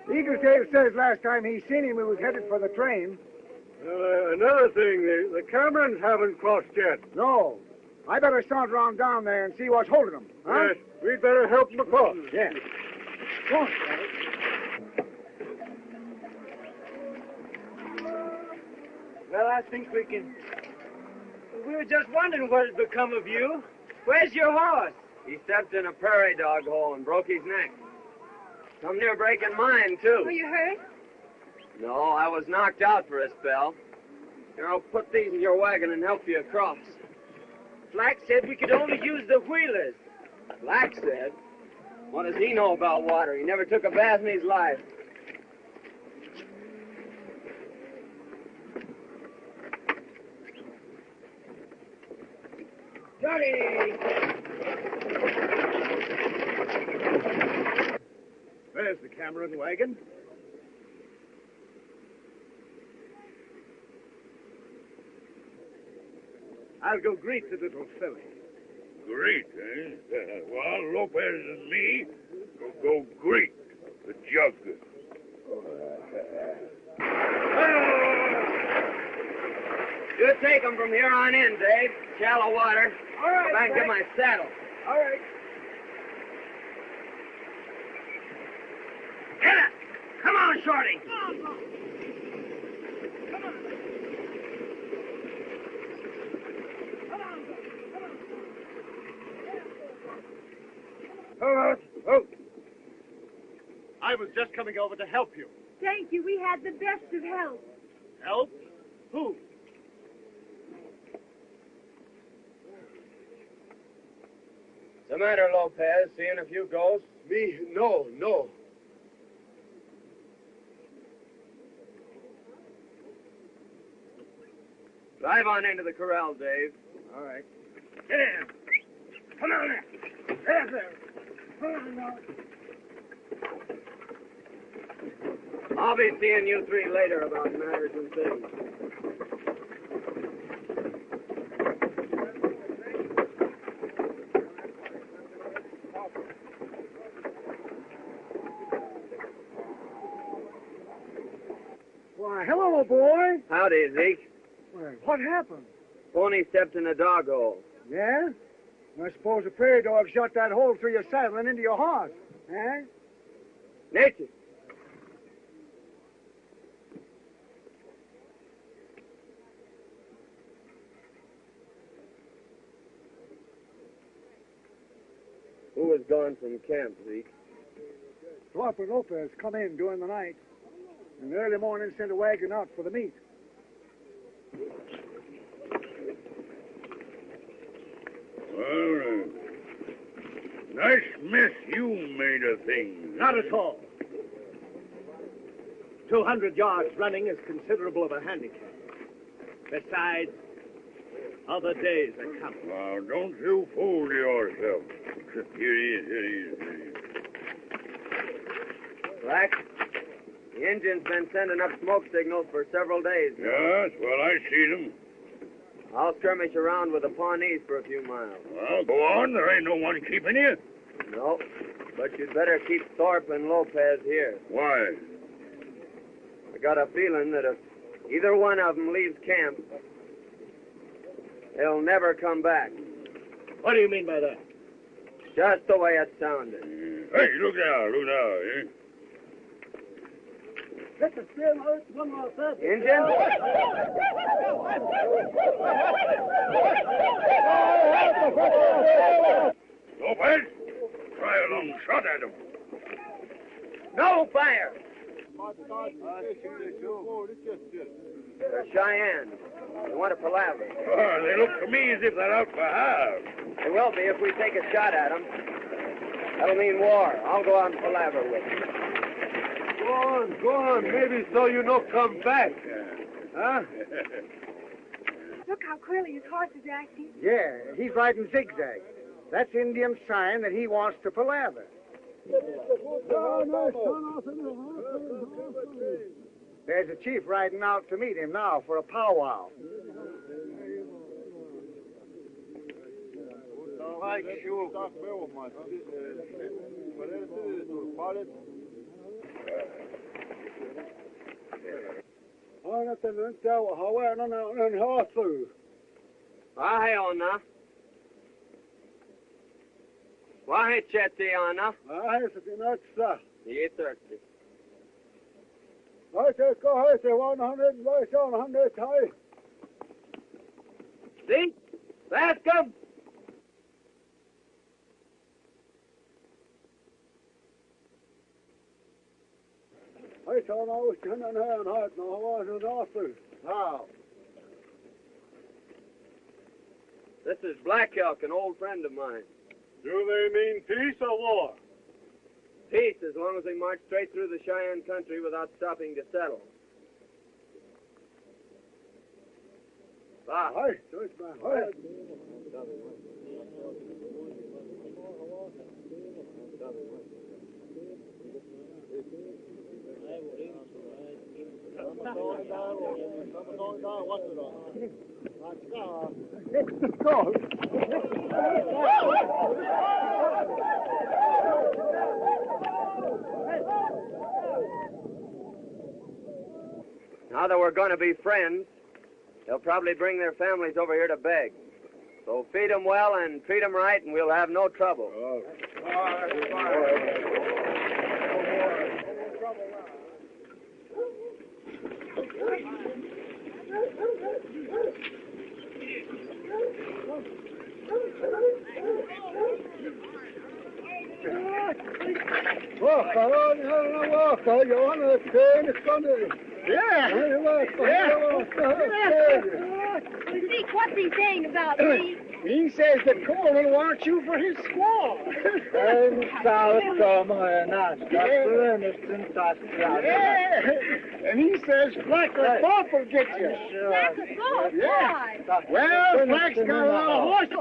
Eagletail says last time he seen him, he was headed for the train. Another thing, the Camerons haven't crossed yet. No. I better saunter around down there and see what's holding them. Huh? Yes, we'd better help them across. Yeah. Go on. Well, I think we can... We were just wondering what had become of you. Where's your horse? He stepped in a prairie dog hole and broke his neck. Come near breaking mine, too. Were you hurt? No, I was knocked out for a spell. Here, I'll put these in your wagon and help you across. Flack said we could only use the wheelers. Black said? What does he know about water? He never took a bath in his life. Johnny! There's the Cameron wagon. I'll go greet the little filly. Greet, eh? Well, Lopez and me will go greet the jug. You take him from here on in, Dave. Shallow water. All right, Go back and get my saddle. All right. Get it! Come on, Shorty! Oh. I was just coming over to help you. Thank you. We had the best of help. Help? Who? What's the matter, Lopez? Seeing a few ghosts? Me? No. Drive on into the corral, Dave. All right. Get in. Come on there. There. Come on now. I'll be seeing you three later about matters and things. Why, hello, boy. Howdy, Zeke. Well, what happened? Pony stepped in a dog hole. Yeah? I suppose a prairie dog shot that hole through your saddle and into your horse. Eh? Nature. Who was gone from camp, Zeke? Thorpe and Lopez come in during the night. And early morning sent a wagon out for the meat. Well, nice mess you made of things. Not at all. 200 yards running is considerable of a handicap. Besides, other days are coming. Now, don't you fool yourself. Here he is. Black, the engine's been sending up smoke signals for several days now. Yes, well, I see them. I'll skirmish around with the Pawnees for a few miles. Well, go on. There ain't no one keeping you. No, but you'd better keep Thorpe and Lopez here. Why? I got a feeling that if either one of them leaves camp, they'll never come back. What do you mean by that? Just the way it sounded. Hey, look now, eh? Let the steam out one more time. Injun? Lopez, try a long shot at him. No fire! They're Cheyenne. They want to palaver. Oh, they look to me as if they're out for half. They will be if we take a shot at them. That'll mean war. I'll go out and palaver with them. Go on. Maybe so you no come back. Huh? Look how queerly his horse is acting. Yeah, he's riding zigzag. That's Indian sign that he wants to palaver. There's a chief riding out to meet him now for a powwow. Ahai, Ona. Why, Chetiana? I said, not so. Ye thirsty. I said, go ahead, 100, I said 100 high. See? Let's come. I thought I was 10 and a half hot, now I wasn't awful. How? This is Black Elk, an old friend of mine. Do they mean peace or war? Peace, as long as they march straight through the Cheyenne country without stopping to settle. Ah. Hi, so it's my heart. Now that we're going to be friends, they'll probably bring their families over here to beg. So feed them well and treat them right, and we'll have no trouble. Walk on, you want to train, it's going to... Yeah. Zeke, what's he saying about me? He says that Coleman wants you for his squaw. And he says Black or Pop will get you. Black or Pop? Yeah. Why? Well, Black's got a lot of horses.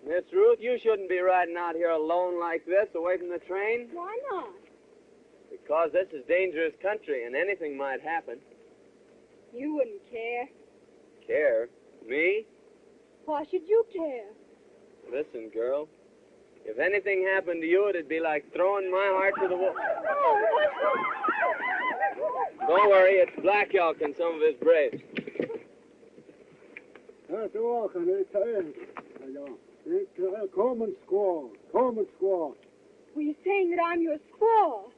Miss Ruth, you shouldn't be riding out here alone like this, away from the train. Why not? Because this is dangerous country, and anything might happen. You wouldn't care. Care? Me? Why should you care? Listen, girl. If anything happened to you, it'd be like throwing my heart to the wall. Don't worry, it's Black Elk and some of his braves. That's a walk on it, Coleman squaw. Coleman squaw. Well, you're saying that I'm your squaw.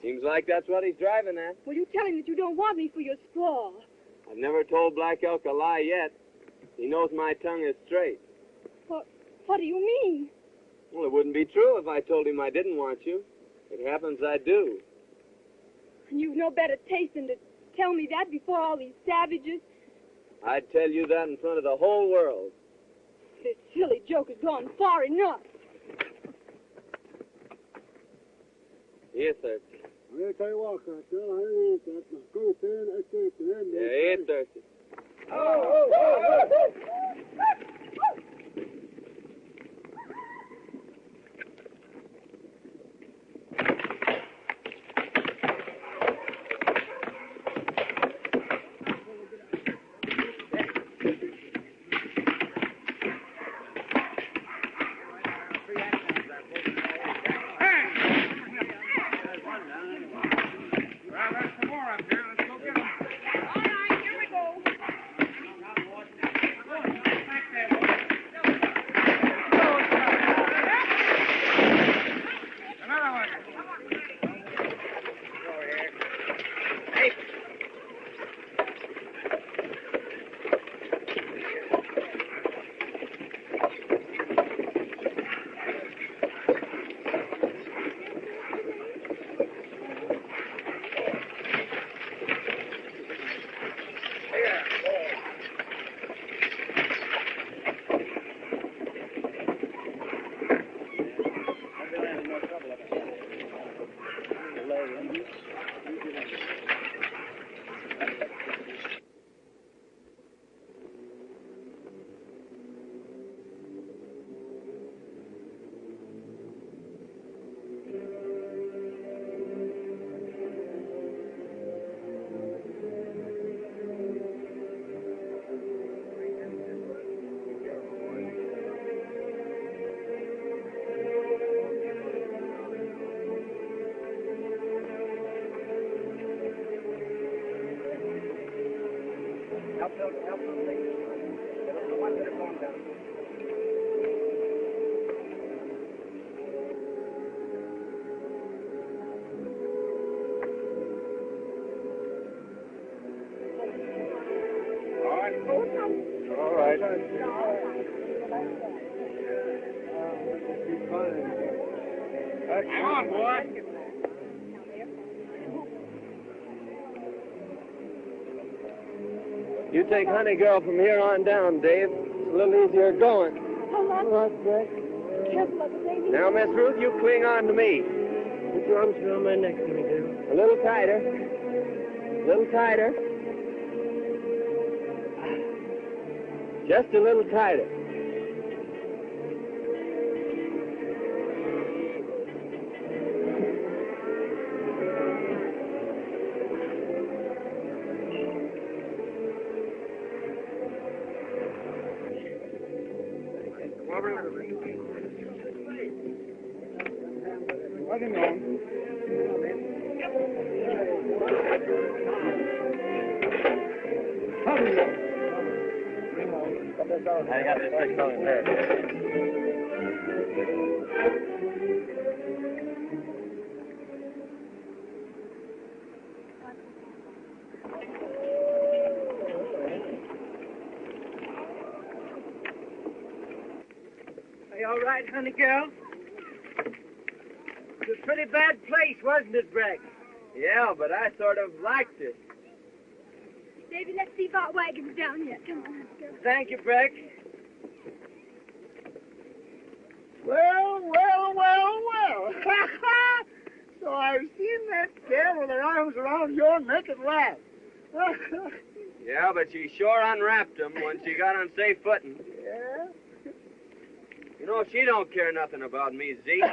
Seems like that's what he's driving at. Well, you tell him that you don't want me for your squaw. I've never told Black Elk a lie yet. He knows my tongue is straight. What do you mean? Well, it wouldn't be true if I told him I didn't want you. It happens I do. And you've no better taste than to tell me that before all these savages. I'd tell you that in front of the whole world. This silly joke has gone far enough. Here, thirsty. I tell you what, I ain't that. Go in, I take it in. Yeah, here, thirsty. ourselves to help them ladies. Get up to one that are going down. All right. Hang on, boy. You take Honey Girl from here on down, Dave. It's a little easier going. Hold on. Careful of the baby. Now, Miss Ruth, you cling on to me. Put your arms around my neck, honey girl. A little tighter. A little tighter. Just a little tighter. I got this fixed on his head. Are you all right, honey girl? It was a pretty bad place, wasn't it, Breck? Yeah, but I sort of liked it. Davy, let's see if our wagon's down yet. Come on, let's go. Thank you, Breck. Well. So I've seen that gal with her arms around your neck at last. Yeah, but she sure unwrapped him when she got on safe footing. Yeah? You know, she don't care nothing about me, Zeke.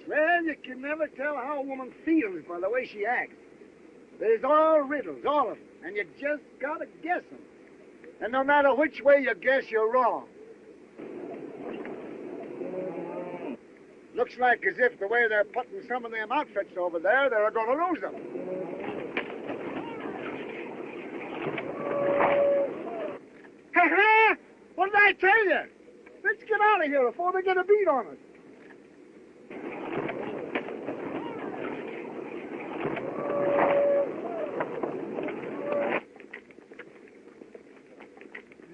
Well, you can never tell how a woman feels by the way she acts. There's all riddles, all of them, and you just gotta guess them. And no matter which way you guess, you're wrong. Looks like as if the way they're putting some of them outfits over there, they're going to lose them. Ha-ha! What did I tell you? Let's get out of here before they get a beat on us.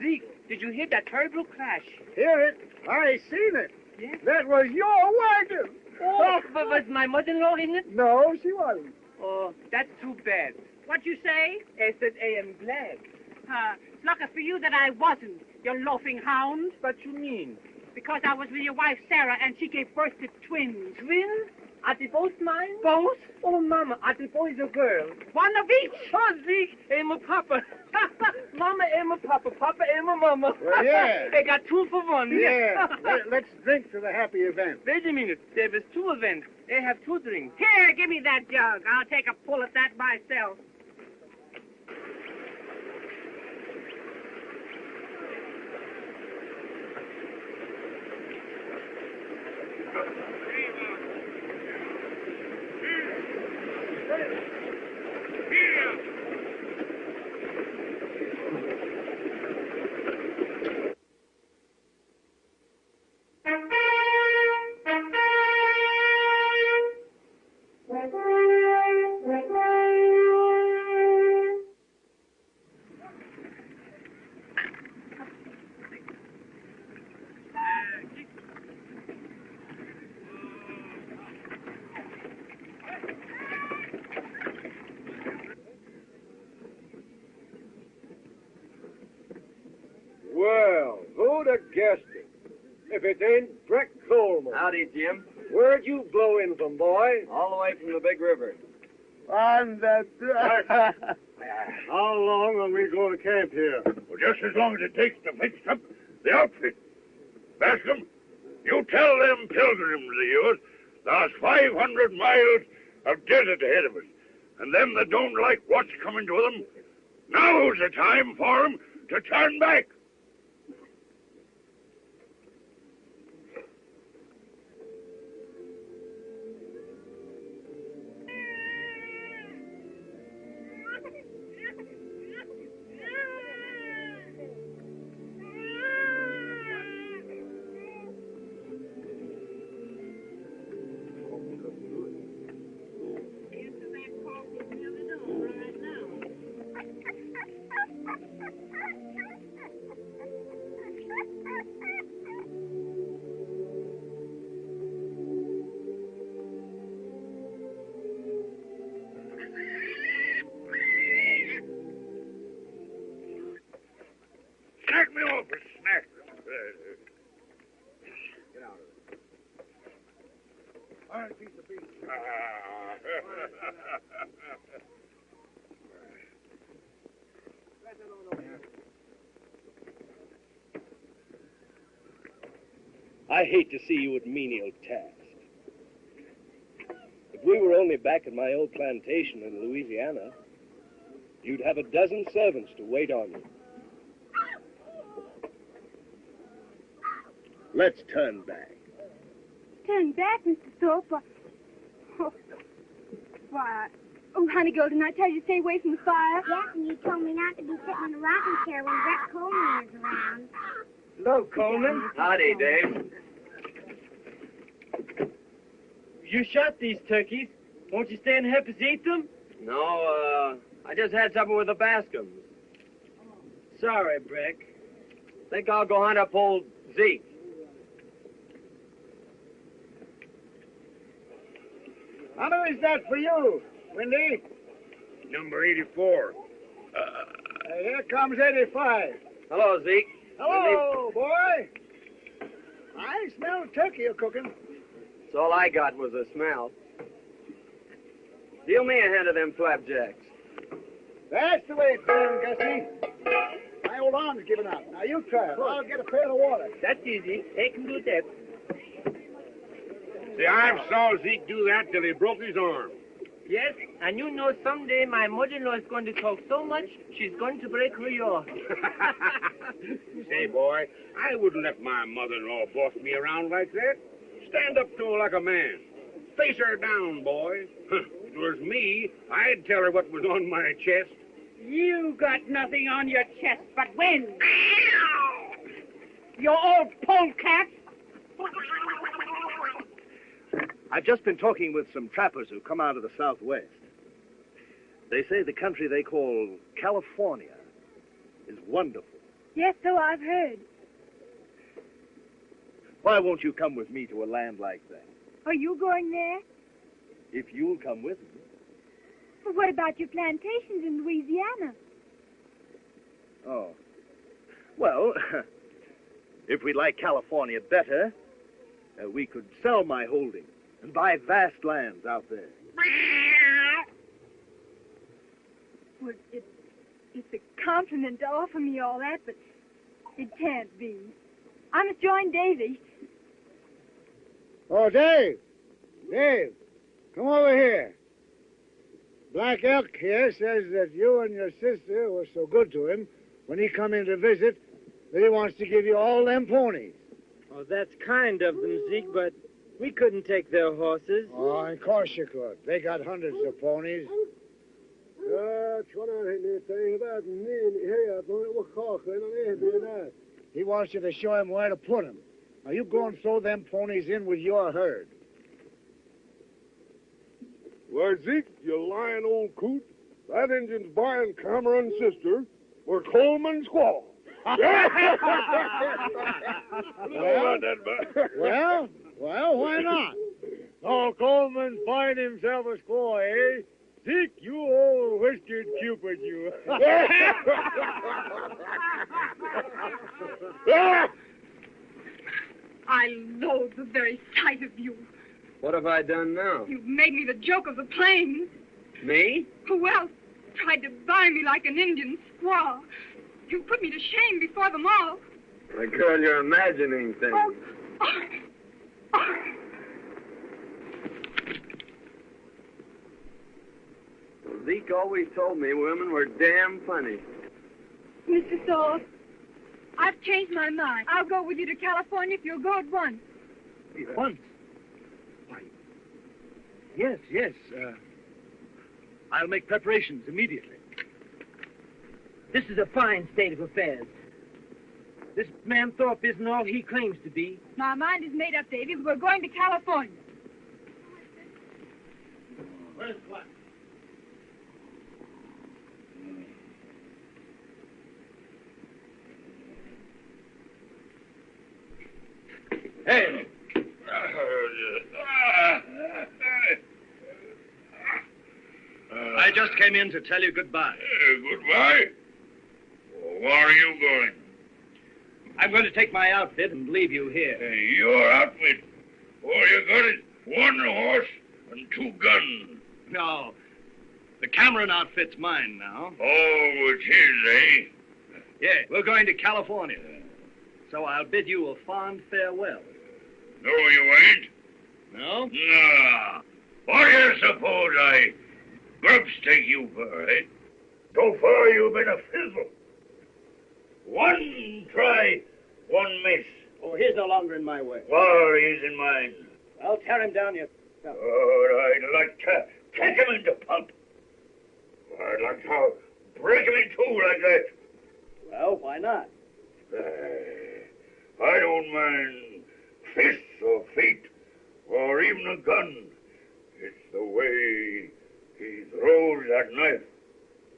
Zeke, did you hear that terrible crash? Hear it? I seen it. Yeah? That was your wagon. Oh, but was my mother-in-law in it? No, she wasn't. Oh, that's too bad. What you say? I said I am glad. It's lucky for you that I wasn't, you loafing hound. What you mean? Because I was with your wife, Sarah, and she gave birth to twins. Twins? Are they both mine? Both? Oh, Mama, are they boys or girls? One of each. Oh, Zeke, I'm a papa. Mama, I'm a papa. Papa, I'm a mama. Well, yeah. I got 2 for 1. Yeah. Let's drink to the happy event. Wait a minute. There was 2 events. I have 2 drinks. Here, give me that jug. I'll take a pull at that myself. Well, who'd have guessed it? If it ain't Breck Coleman. Howdy, Jim. Where'd you blow in from, boy? All the way from the big river. On that... How long are we going to camp here? Well, just as long as it takes to fix up the outfit. Bascom, you tell them pilgrims of yours there's 500 miles of desert ahead of us. And them that don't like what's coming to them, now's the time for them to turn back. Snack me off a snack. Get out of it. All right, piece of beef. I hate to see you at menial tasks. If we were only back at my old plantation in Louisiana, you'd have a dozen servants to wait on you. Let's turn back. Turn back, Mr. Thorpe. Why, honey girl, didn't I tell you to stay away from the fire? Yes, and you told me not to be sitting in a rocking chair when Brett Coleman is around. Hello, Coleman. Howdy, Dave. You shot these turkeys. Won't you stay and help us eat them? No, I just had supper with the Bascom's. Sorry, Breck. Think I'll go hunt up old Zeke. How many is that for you, Windy? Number 84. Here comes 85. Hello, Zeke. Hello, boy. I smell turkey you're cooking. That's all I got was a smell. Deal me a hand of them flapjacks. That's the way it's done, Gussie. My old arm's giving out. Now you try it. I'll get a pail of water. That's easy. They can do that. See, I saw Zeke do that till he broke his arm. Yes, and you know someday my mother-in-law is going to talk so much, she's going to break her yaw. Say, boy, I wouldn't let my mother-in-law boss me around like that. Stand up to her like a man. Face her down, boy. If it was me, I'd tell her what was on my chest. You got nothing on your chest but wind. You old polecat. I've just been talking with some trappers who come out of the Southwest. They say the country they call California is wonderful. Yes, so I've heard. Why won't you come with me to a land like that? Are you going there? If you'll come with me. Well, what about your plantations in Louisiana? Oh. Well, if we like California better, we could sell my holdings and buy vast lands out there. Well, it's a compliment to offer me all that, but it can't be. I must join Davy. Oh, Dave. Dave, come over here. Black Elk here says that you and your sister were so good to him when he come in to visit that he wants to give you all them ponies. Oh, that's kind of them, Zeke, but we couldn't take their horses. Oh, of course you could. They got hundreds of ponies. He wants you to show him where to put them. Now, you go and throw them ponies in with your herd. Why, Zeke, you lying old coot. That Injun's buying Cameron's sister for Coleman's squaw. Well, why not? Oh, Coleman find himself a squaw, eh? Zeke, you old whiskered Cupid, you. I loathe the very sight of you. What have I done now? You've made me the joke of the plains. Me? Who else tried to buy me like an Indian squaw? You put me to shame before them all. My girl, you're imagining things. Zeke always told me women were damn funny. Mr. Thorpe, I've changed my mind. I'll go with you to California if you'll go at once. Once? Why, yes. I'll make preparations immediately. This is a fine state of affairs. This man Thorpe isn't all he claims to be. My mind is made up, Davy. We're going to California. Where's what? Hey! I just came in to tell you goodbye. Goodbye? Well, where are you going? I'm going to take my outfit and leave you here. Your outfit? All you got is one horse and 2 guns. No. The Cameron outfit's mine now. Oh, it's his, eh? Yeah, we're going to California. So I'll bid you a fond farewell. No, you ain't. No? Nah. What do you suppose I grubstake you for, eh? So far you've been a fizzle. 1 try, 1 miss. Oh, he's no longer in my way. Well, he's in mine. I'll tear him down, you... Oh, I'd like to take him into pulp. I'd like to break him in 2 like that. Well, why not? I don't mind fists or feet or even a gun. It's the way he throws that knife.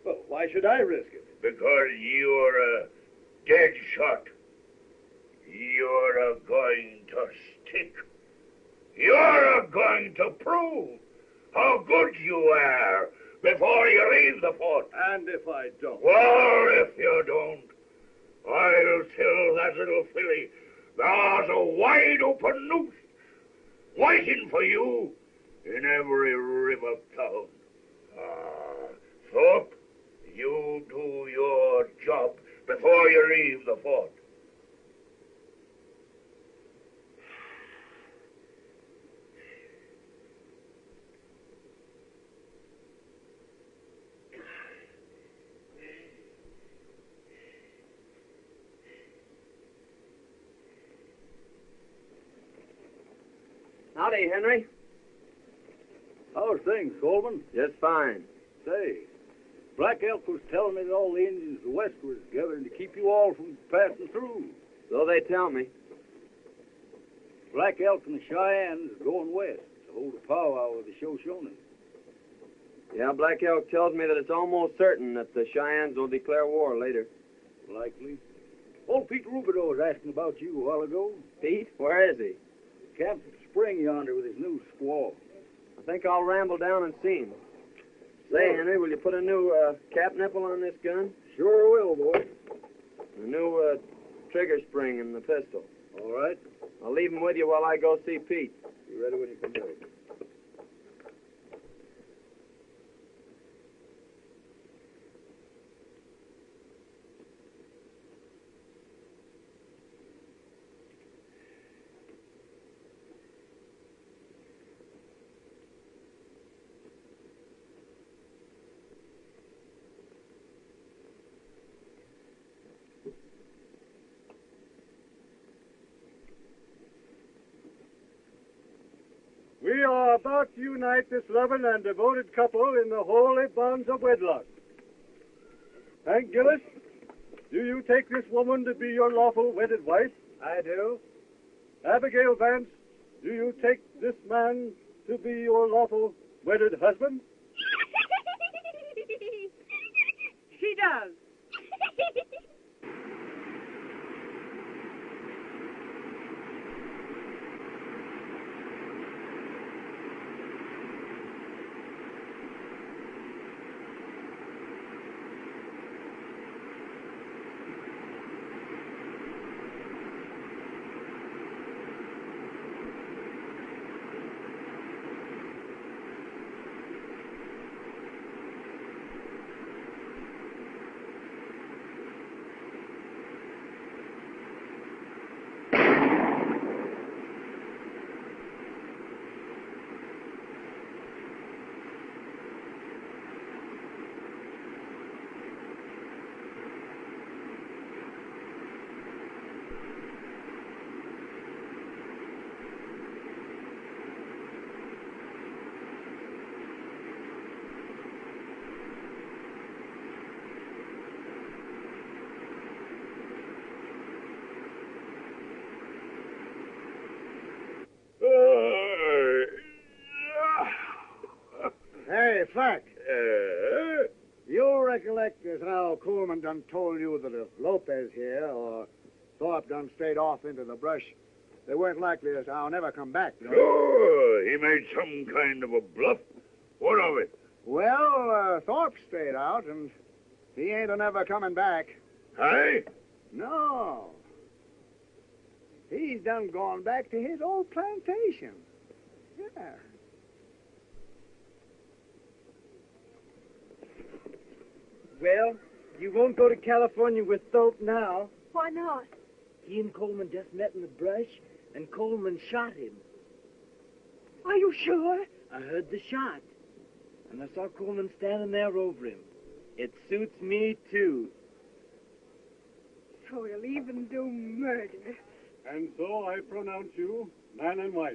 Well, why should I risk it? Because you're a dead shot. You're going to stick. You're going to prove how good you are before you leave the fort. And if I don't? Well, if you don't, I'll tell that little filly there's a wide open noose waiting for you in every river town. Thorpe, you do your job before you leave the fort. Howdy, Henry. How's things, Coleman? Just fine. Say, Black Elk was telling me that all the Indians west was gathering to keep you all from passing through. So they tell me. Black Elk and the Cheyennes are going west to hold a powwow with the Shoshones. Yeah, Black Elk tells me that it's almost certain that the Cheyennes will declare war later. Likely. Old Pete Rubidoux was asking about you a while ago. Pete? Where is he? Camped at the spring yonder with his new squaw. I think I'll ramble down and see him. Say, Henry, will you put a new cap nipple on this gun? Sure will, boy. A new trigger spring in the pistol. All right. I'll leave him with you while I go see Pete. You ready when you come back? We are about to unite this loving and devoted couple in the holy bonds of wedlock. Hank Gillis, do you take this woman to be your lawful wedded wife? I do. Abigail Vance, do you take this man to be your lawful wedded husband? He does. Hey, Flack. You recollect as how Coleman done told you that if Lopez here or Thorpe done strayed off into the brush, they weren't likely as how never come back, no? Sure, he made some kind of a bluff. What of it? Well, Thorpe strayed out, and he ain't a never coming back. Hey? No. Thorpe, he ain't a never coming back. Well, what do you mean? Well, Thorpe strayed out, and he ain't a never coming back. No. Thorpe, he ain't a never coming back. No. Thorpe, he ain't a never coming back. No. Thorpe, he ain't a never coming back. he's done gone back to his old plantation. Yeah. Well, you won't go to California with Thorpe now. Why not? He and Coleman just met in the brush, and Coleman shot him. Are you sure? I heard the shot, and I saw Coleman standing there over him. It suits me, too. So he'll even do murder. And so I pronounce you man and wife.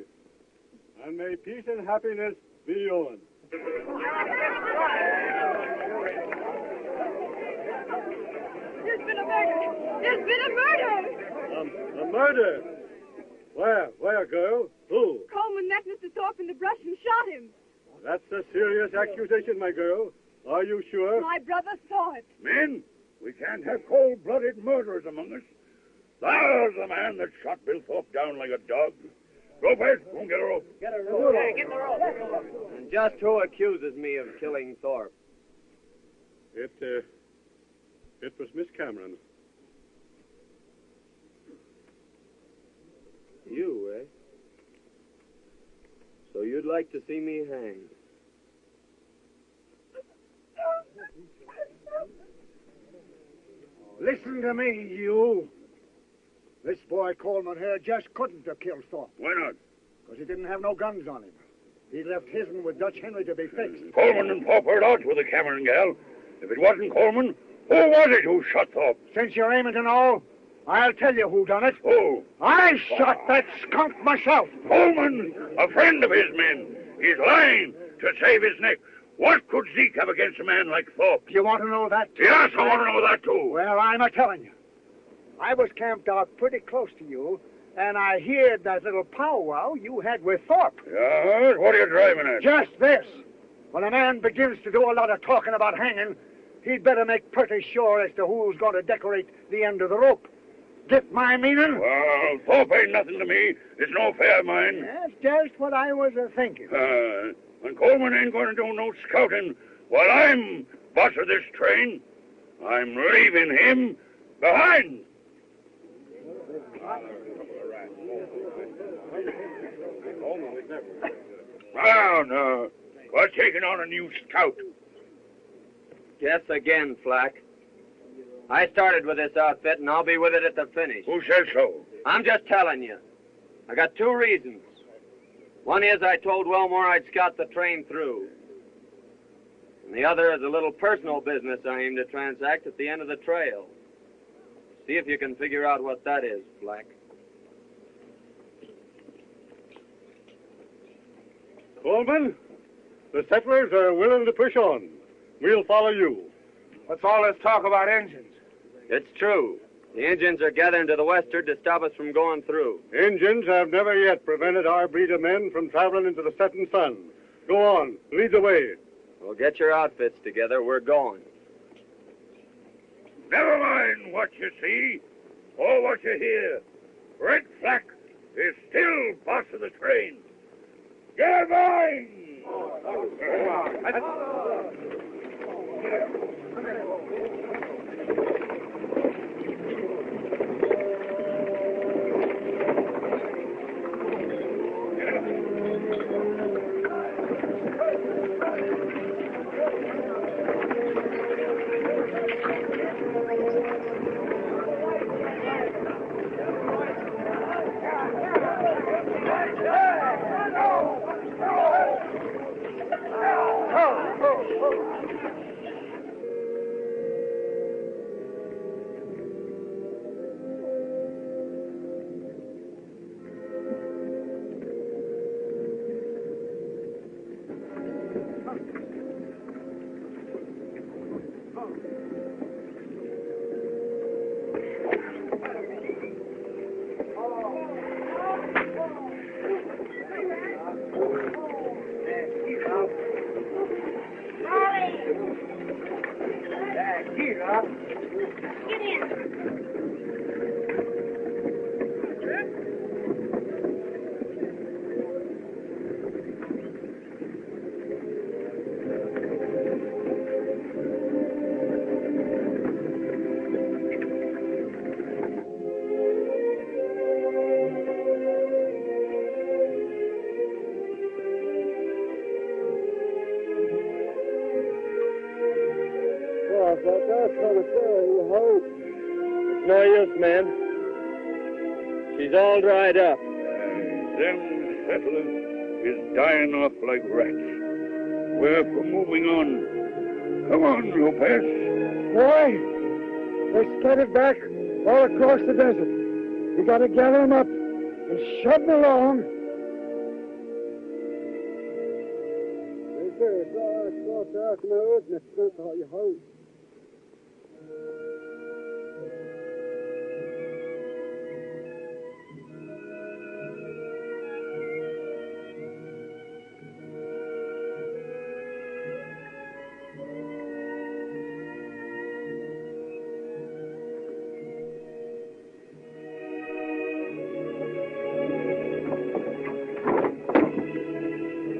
And may peace and happiness be yours. There's been a murder! There's been a murder! A murder? Where, girl? Who? Coleman met Mr. Thorpe in the brush and shot him. That's a serious accusation, my girl. Are you sure? My brother saw it. Men, we can't have cold-blooded murderers among us. There's the man that shot Bill Thorpe down like a dog. Go, Bert. Go and get a rope. Get a rope. Hey, get the rope. And just who accuses me of killing Thorpe? It was Miss Cameron. You, eh? So you'd like to see me hanged? Listen to me, you. This boy Coleman here just couldn't have killed Thorpe. Why not? Because he didn't have no guns on him. He left his'n with Dutch Henry to be fixed. Coleman and Thorpe heard out with the Cameron gal. If it wasn't Coleman, who was it who shot Thorpe? Since you're aiming to know, I'll tell you who done it. Who? I shot that skunk myself. Coleman, a friend of his men. He's lying to save his neck. What could Zeke have against a man like Thorpe? Do you want to know that? Yes, I want to know that, too. Well, I'm a-telling you. I was camped out pretty close to you, and I heard that little powwow you had with Thorpe. Yes? What are you driving at? Just this. When a man begins to do a lot of talking about hanging, he'd better make pretty sure as to who's going to decorate the end of the rope. Get my meaning? Well, Thorpe ain't nothing to me. It's no affair of mine. That's just what I was a-thinking. And Coleman ain't going to do no scouting while I'm boss of this train. I'm leaving him behind. No. We're taking on a new scout. Guess again, Flack. I started with this outfit, and I'll be with it at the finish. Who says so? I'm just telling you. I got two reasons. One is I told Wellmore I'd scout the train through. And the other is a little personal business I aim to transact at the end of the trail. See if you can figure out what that is, Flack. Coleman, the settlers are willing to push on. We'll follow you. What's all this talk about engines? It's true. The Indians are gathering to the westward to stop us from going through. Indians have never yet prevented our breed of men from traveling into the setting sun. Go on, lead the way. Well, get your outfits together. We're going. Never mind what you see or what you hear. Red Flack is still boss of the train. Get mine! man. She's all dried up. Them settlers is dying off like rats. We're for moving on. Come on, Lopez. Boy, they're scattered back all across the desert. We gotta gather them up and shove them along.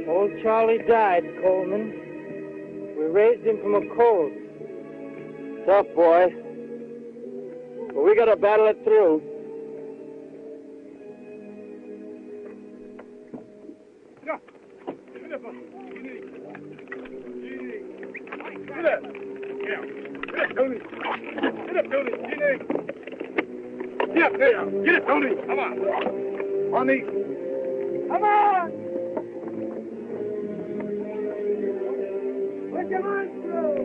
Old Charlie died, Coleman. We raised him from a colt. Tough boy. But we gotta battle it through. Get up. Yeah. Get up, Tony. Get up, Tony. Get up, there. Get up, Tony. Come on. On these. Come on. Put your hands through.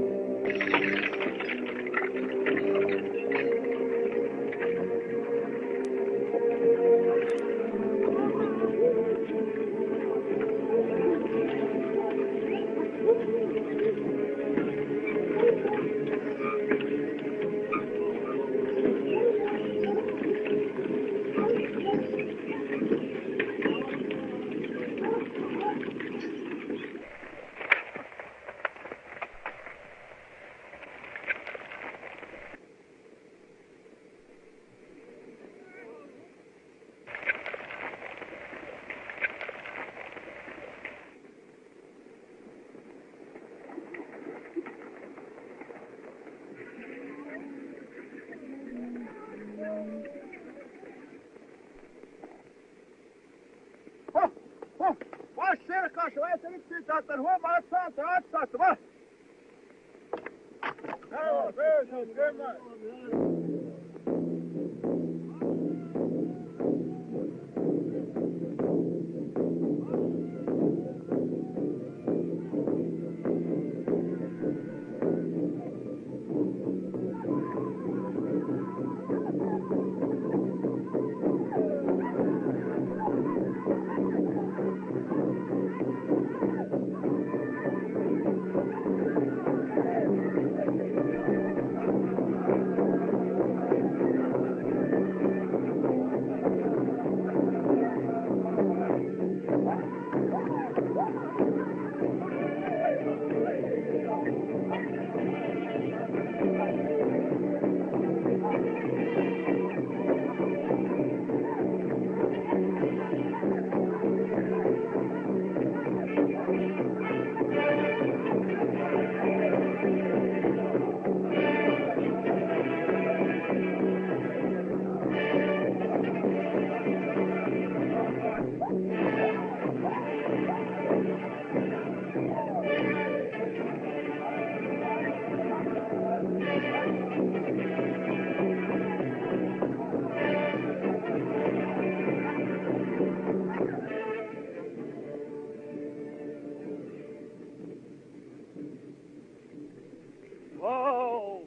Whoa!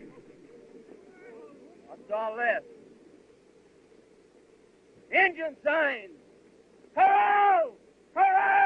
What's all this? Engine signs! Hello! Hello!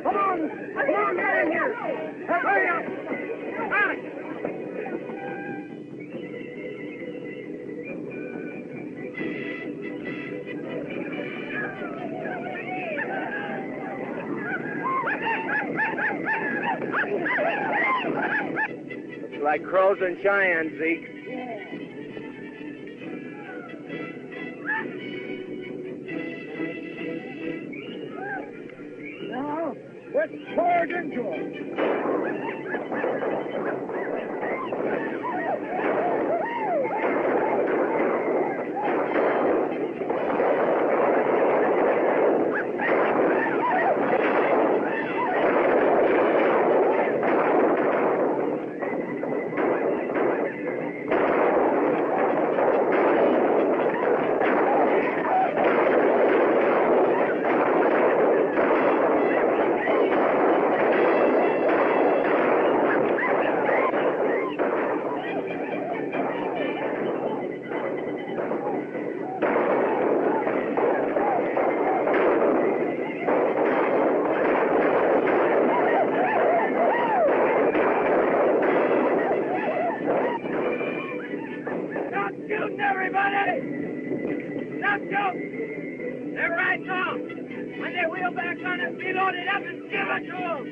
Come on, get in here. Hurry up. Looks like crows and Cheyennes, Zeke. Now, let's charge into them. Shooting everybody! Stop shooting! They're right now. When they wheel back on us, we load it up and give it to them.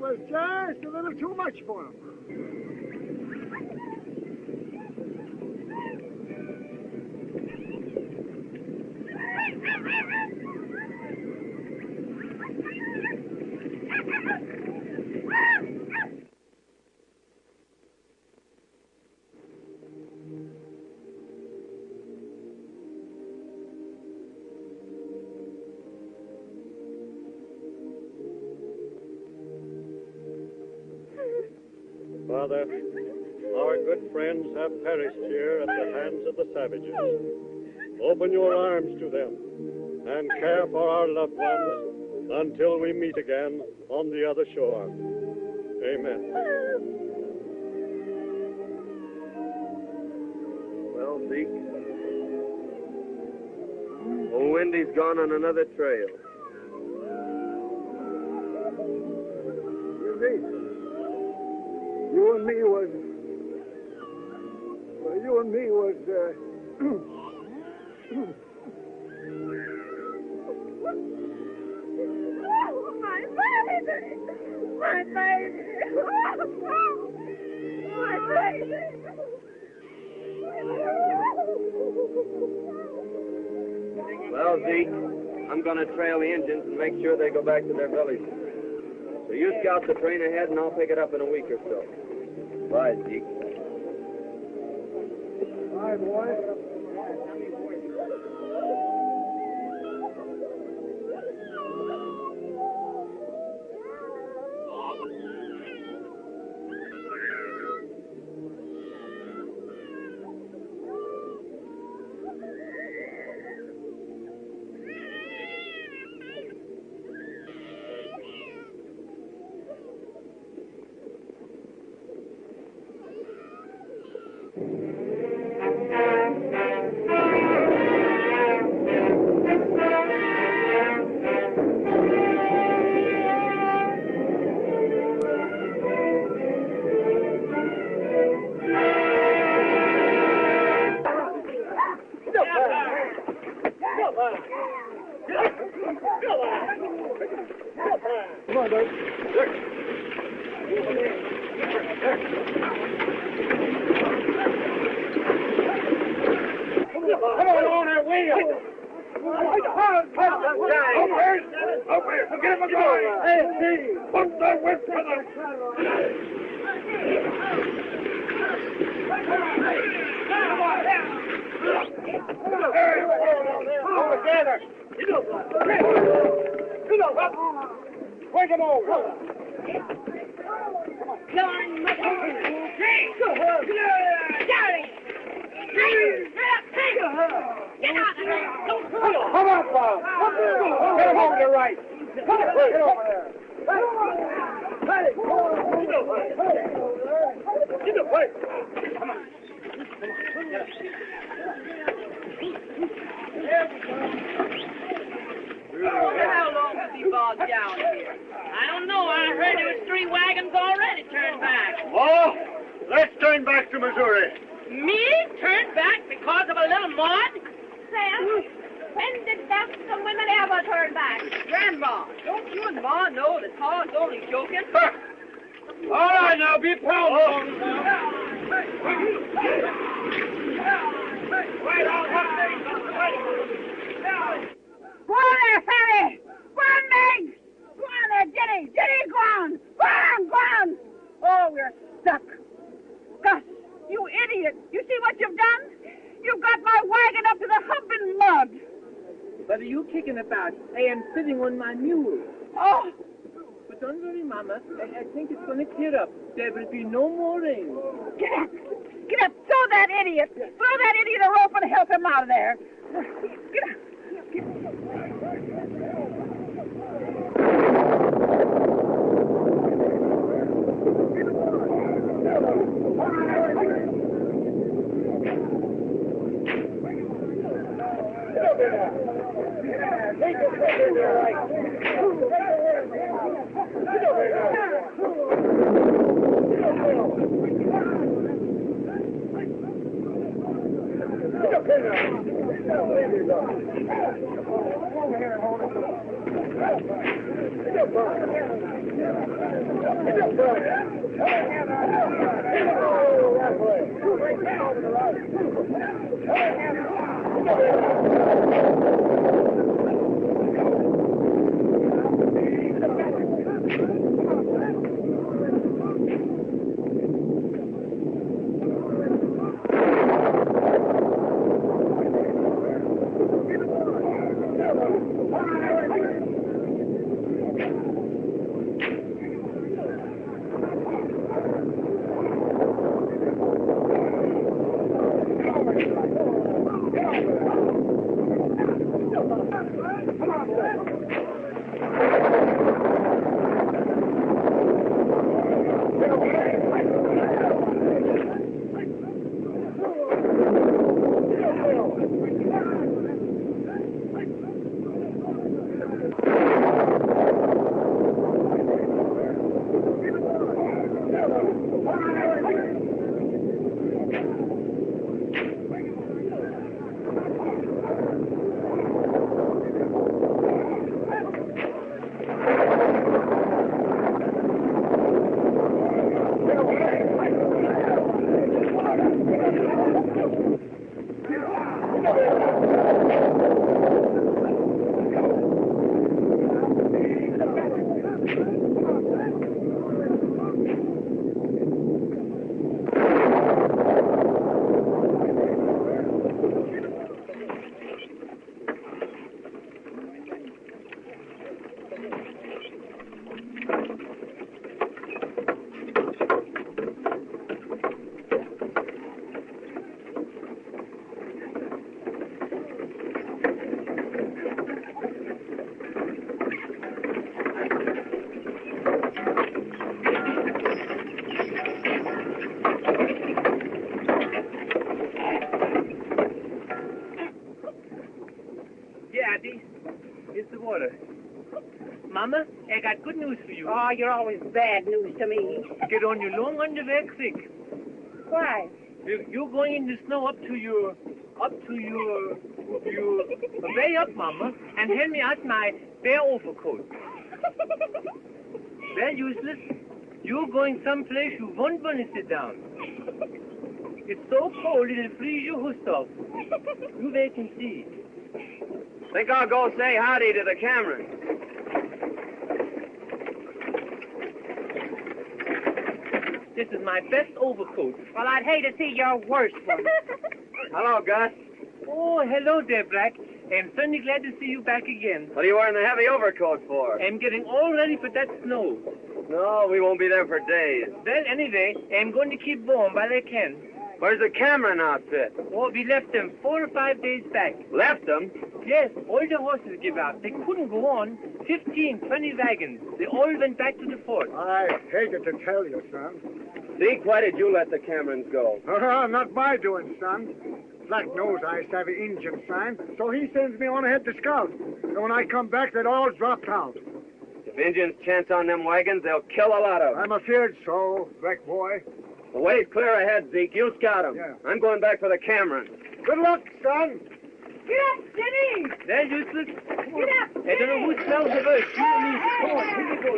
Was just a little too much for him. Father, our good friends have perished here at the hands of the savages. Open your arms to them and care for our loved ones until we meet again on the other shore. Amen. Well, Zeke, old Wendy's gone on another trail. You and me was... My baby! My baby! My baby! Well, Zeke, I'm going to trail the Indians and make sure they go back to their villages. So you You scout the train ahead, and I'll pick it up in a week or so. Bye, Zeke. Bye, boy. Come on, Doug. Come on that wheel. Over here. Get him a going. Hey, put the whip for them. All together. Wake him over. Come on, Bob. Get him over to the right. Get over there. Get the place. Come on. How long was he bogged down here? I don't know. I heard there was 3 wagons already turned back. Oh, let's turn back to Missouri. Me? Turned back because of a little mud? Sam, when did some women ever turn back? Grandma, don't you and Ma know that Pa's only joking? All right, now, be pounding. Go on there, Sammy! Go on, Meg! Go on there, Jenny! Jenny, go on! Go on, go on! Oh, we're stuck. Gus, you idiot! You see what you've done? You've got my wagon up to the hump in mud. What are you kicking about? I am sitting on my mule. Oh! But don't worry, Mama. I think it's going to clear up. There will be no more rain. Get up! Get up! Throw that idiot! Throw that idiot a rope and help him out of there. Get up! Get up. I got good news for you. Oh, you're always bad news to me. Get on your long underwear quick. Why? You're going in the snow up to your way up, Mama, and hand me out my bear overcoat. Well, useless. You're going someplace you won't want to sit down. It's so cold it'll freeze your hoofs off. You wait and see. Think I'll go say howdy to the Camerons. This is my best overcoat. Well, I'd hate to see your worst one. Hello, Gus. Oh, hello there, Black. I'm certainly glad to see you back again. What are you wearing the heavy overcoat for? I'm getting all ready for that snow. No, we won't be there for days. Well, anyway, I'm going to keep warm while I can. Where's the Cameron outfit? Oh, we left them 4 or 5 days back. Left them? Yes, all the horses give out. They couldn't go on. 15, 20 wagons. They all went back to the fort. I hated to tell you, son. Zeke, why did you let the Camerons go? Not my doing, son. Black knows I have an Injun sign, so he sends me on ahead to scout. And when I come back, they'd all dropped out. If Indians chance on them wagons, they'll kill a lot of them. I'm afeard so, Black boy. The way's clear ahead, Zeke. You scout them. Yeah. I'm going back for the Camerons. Good luck, son. Get up, Jenny! They're useless. Get up! I don't know who smells the worst. You or me. Come on, here we go.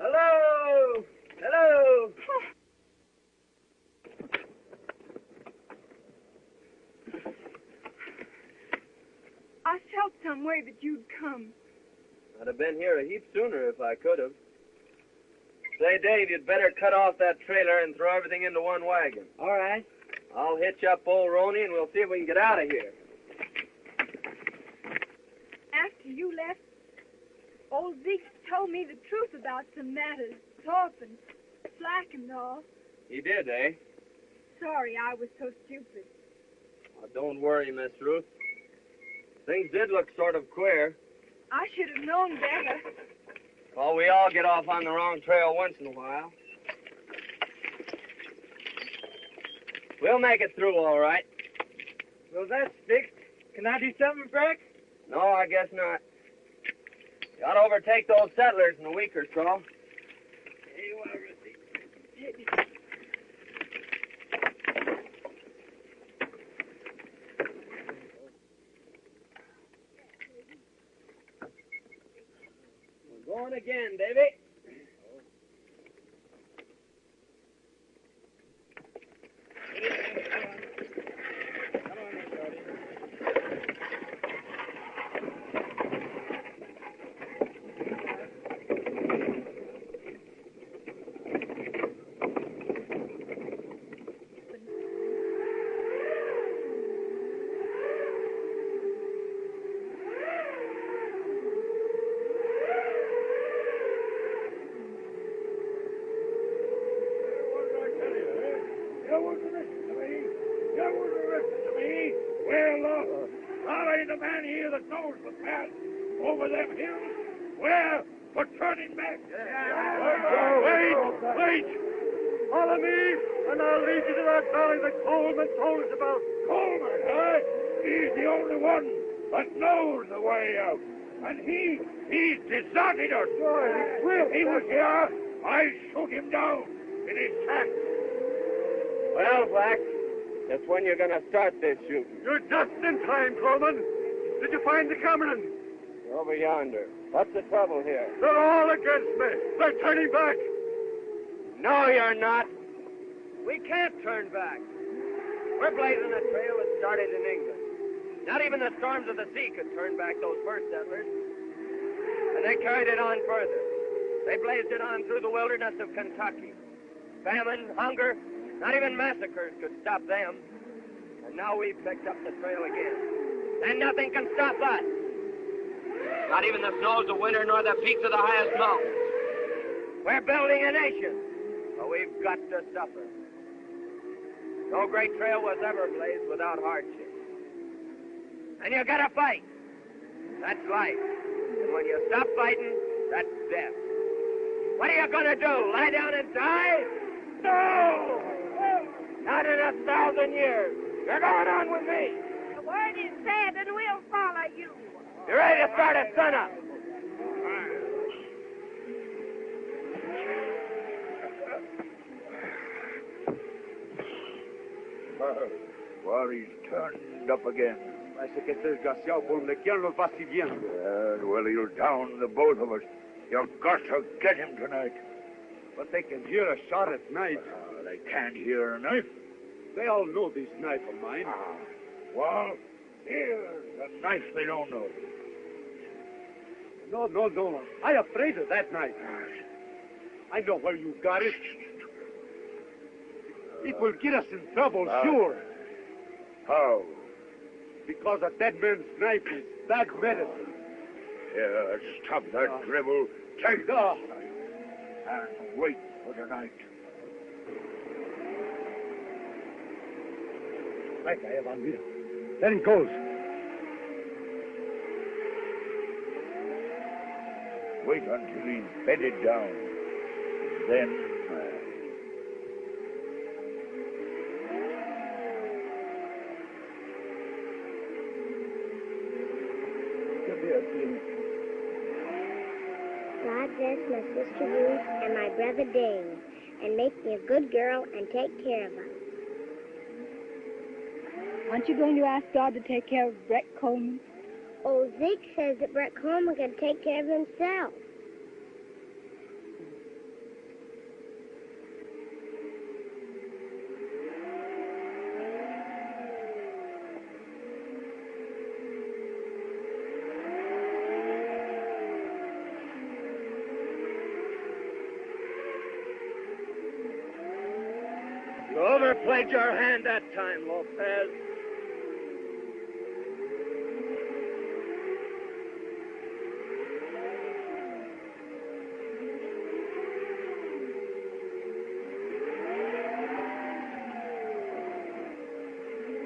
Hello! Hello! I felt some way that you'd come. I'd have been here a heap sooner if I could have. Say, Dave, you'd better cut off that trailer and throw everything into one wagon. All right. I'll hitch up old Roney and we'll see if we can get out of here. After you left, old Zeke told me the truth about some matters, Thorpe and Slack and all. He did, eh? Sorry I was so stupid. Oh, don't worry, Miss Ruth. Things did look sort of queer. I should have known better. Well, we all get off on the wrong trail once in a while. We'll make it through all right. Well, that's fixed. Can I do something, Brack? No, I guess not. You ought to overtake those settlers in a week or so. Here you are, Rusty. We're going again, Davy. Over them hills? Where? For turning back? Wait! Follow me, and I'll lead you to that valley that Coleman told us about. Coleman, eh? He's the only one that knows the way out. And he's deserted us. If he was here, I'd shoot him down in his tracks. Well, Black, that's when you're going to start this shooting. You're just in time, Coleman. Did you find the Cameron? Over yonder. What's the trouble here? They're all against me. They're turning back. No, you're not. We can't turn back. We're blazing a trail that started in England. Not even the storms of the sea could turn back those first settlers. And they carried it on further. They blazed it on through the wilderness of Kentucky. Famine, hunger, not even massacres could stop them. And now we've picked up the trail again. And nothing can stop us. Not even the snows of winter nor the peaks of the highest mountains. We're building a nation, but we've got to suffer. No great trail was ever blazed without hardship. And you gotta fight. That's life. And when you stop fighting, that's death. What are you gonna do? Lie down and die? No! Not in 1,000 years. You're going on with me. The word is said, and we'll follow you. You ready to start at sunup? Well, he's turned up again. Parece que este desgraciado por donde quiera nos va siguiendo. Well, he'll down the both of us. You've got to get him tonight. But they can hear a shot at night. They can't hear a knife. They all know this knife of mine. Well, here's a knife they don't know. No. I'm afraid of that knife. I know where you got it. It will get us in trouble, sure. How? Because a dead man's knife is bad medicine. Yeah, stop that dribble. Take off. And wait for the night. Right, Evan, mira. There he goes. Wait until he's bedded down. Then... God bless my sister Ruth and my brother Dave, and make me a good girl and take care of us. Aren't you going to ask God to take care of Brett Coleman? Old Zeke says that Brett Coleman can take care of himself. You overplayed your hand that time, Lopez.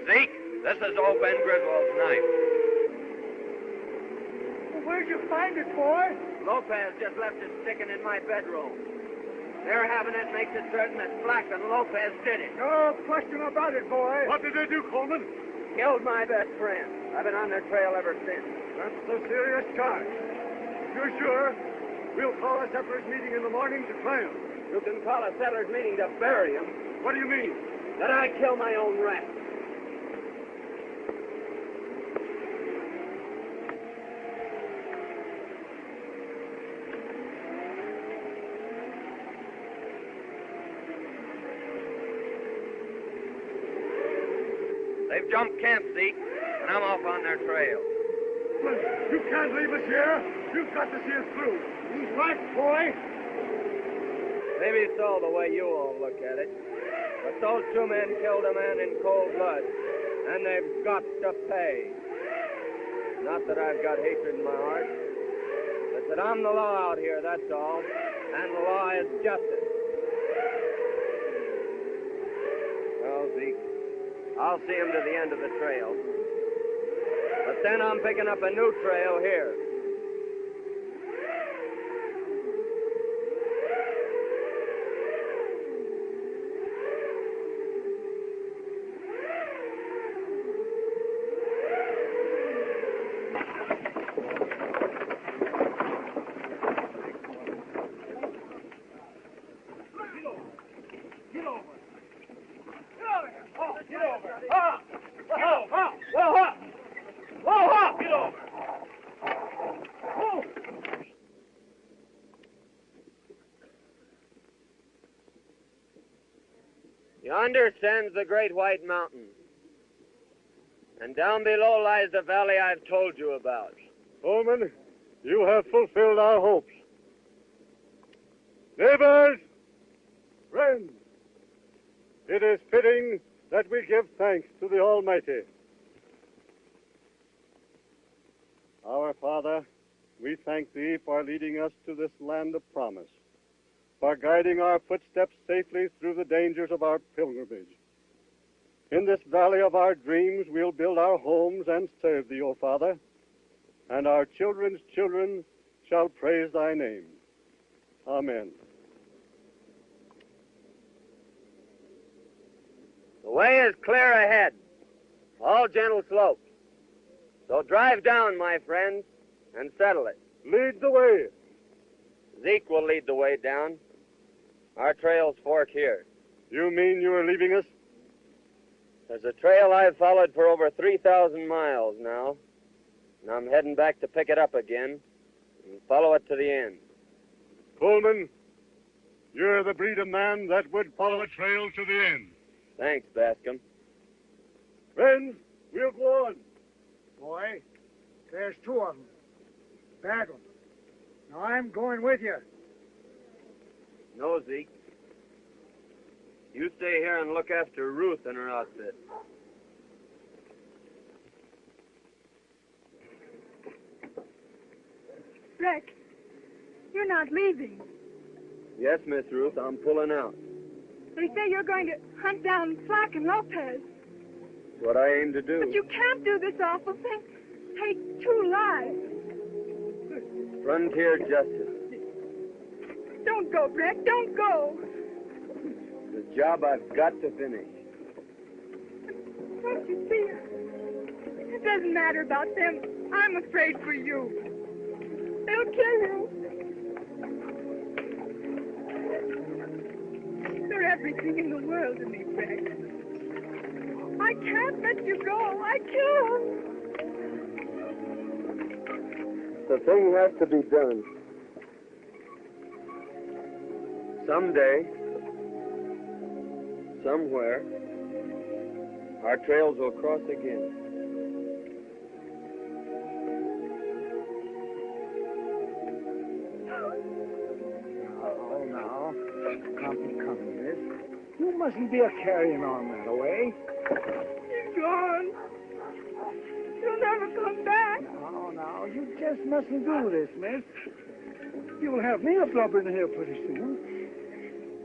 Zeke, this is old Ben Griswold's knife. Where'd you find it, boy? Lopez just left it sticking in my bedroom. Their having it makes it certain that Black and Lopez did it. No question about it, boy. What did they do, Coleman? Killed my best friend. I've been on their trail ever since. That's a serious charge. If you're sure, we'll call a settlers meeting in the morning to try him. You can call a settlers meeting to bury him. What do you mean? That I kill my own rat. They've jumped camp, Zeke, and I'm off on their trail. Well, you can't leave us here. You've got to see us through. He's right, boy. Maybe so, the way you all look at it. But those two men killed a man in cold blood, and they've got to pay. Not that I've got hatred in my heart, but that I'm the law out here, that's all. And the law is justice. Well, Zeke, I'll see him to the end of the trail. But then I'm picking up a new trail here. Yonder stands the great white mountain. And down below lies the valley I've told you about. Coleman, you have fulfilled our hopes. Neighbors, friends, it is fitting that we give thanks to the Almighty. Our Father, we thank Thee for leading us to this land of promise, for guiding our footsteps safely through the dangers of our pilgrimage. In this valley of our dreams, we'll build our homes and serve Thee, O Father, and our children's children shall praise Thy name. Amen. The way is clear ahead, all gentle slopes. So drive down, my friends, and settle it. Lead the way. Zeke will lead the way down. Our trails fork here. You mean you are leaving us? There's a trail I've followed for over 3,000 miles now, and I'm heading back to pick it up again and follow it to the end. Coleman, you're the breed of man that would follow a trail to the end. Thanks, Bascom. Friends, we'll go on. Boy, there's two of them. Bad ones. Now I'm going with you. No, Zeke. You stay here and look after Ruth and her outfit. Breck, you're not leaving. Yes, Miss Ruth, I'm pulling out. They say you're going to hunt down Flack and Lopez. It's what I aim to do. But you can't do this awful thing. Take 2 lives. Frontier justice. Don't go, Breck. Don't go. The job I've got to finish. Don't you see? It doesn't matter about them. I'm afraid for you. They'll kill you. You're everything in the world to me, Breck. I can't let you go. I can't. The thing has to be done. Someday, somewhere, our trails will cross again. Oh, now. Come, miss. You mustn't be a carrying on that way. He's gone. He'll never come back. Now, you just mustn't do this, miss. You'll have me a blubbering here pretty soon.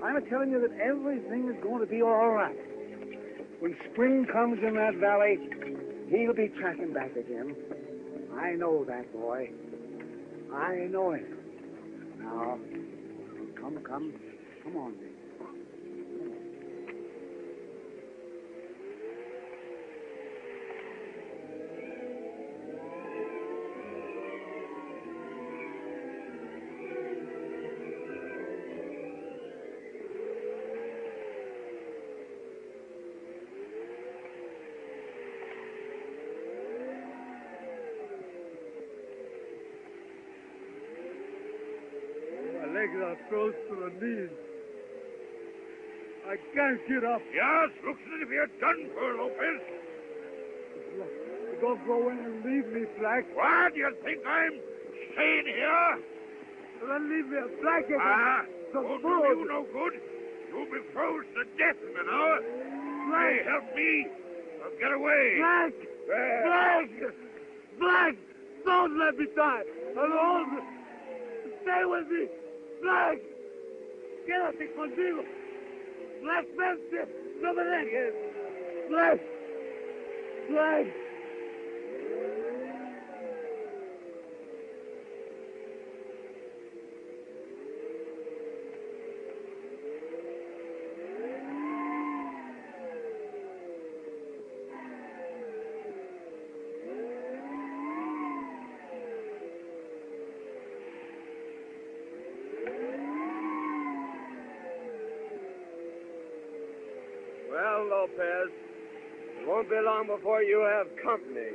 I'm telling you that everything is going to be all right. When spring comes in that valley, he'll be tracking back again. I know that, boy. I know it. Now, come on, miss. Legs are froze to the knees. I can't get up. Yes, looks as if you're done for, Lopez. Don't go in and leave me, Black. What? You think I'm staying here? Then leave me a blanket. Won't do you no good. You'll be froze to death in an hour. Hey, help me. I'll get away. Black! Black! Don't let me die alone. Stay with me. Black! Quédate conmigo. Black, vente. No me dejes. Black! Well, Lopez, it won't be long before you have company.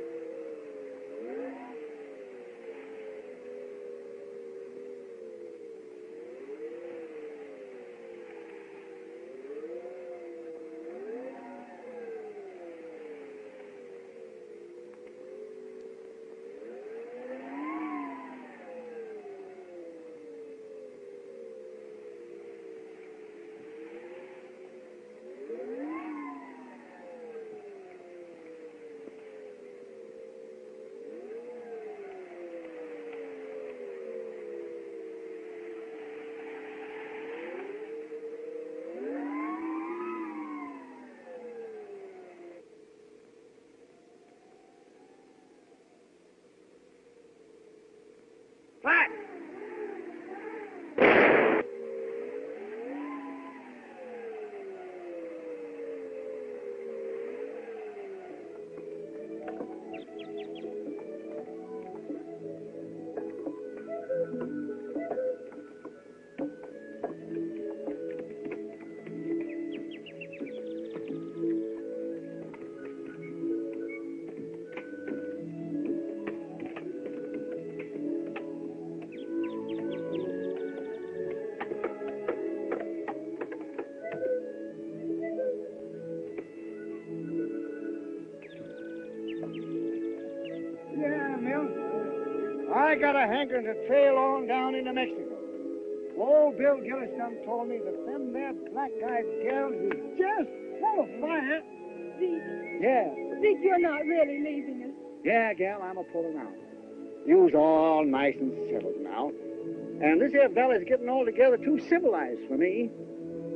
I got a hankering to trail on down into Mexico. Old Bill Gillis done told me that them there black-eyed gals is just full of fire. Zeke. Yeah. Zeke, you're not really leaving us. Yeah, gal, I'm a-pulling out. You's all nice and settled now. And this here valley's getting altogether too civilized for me.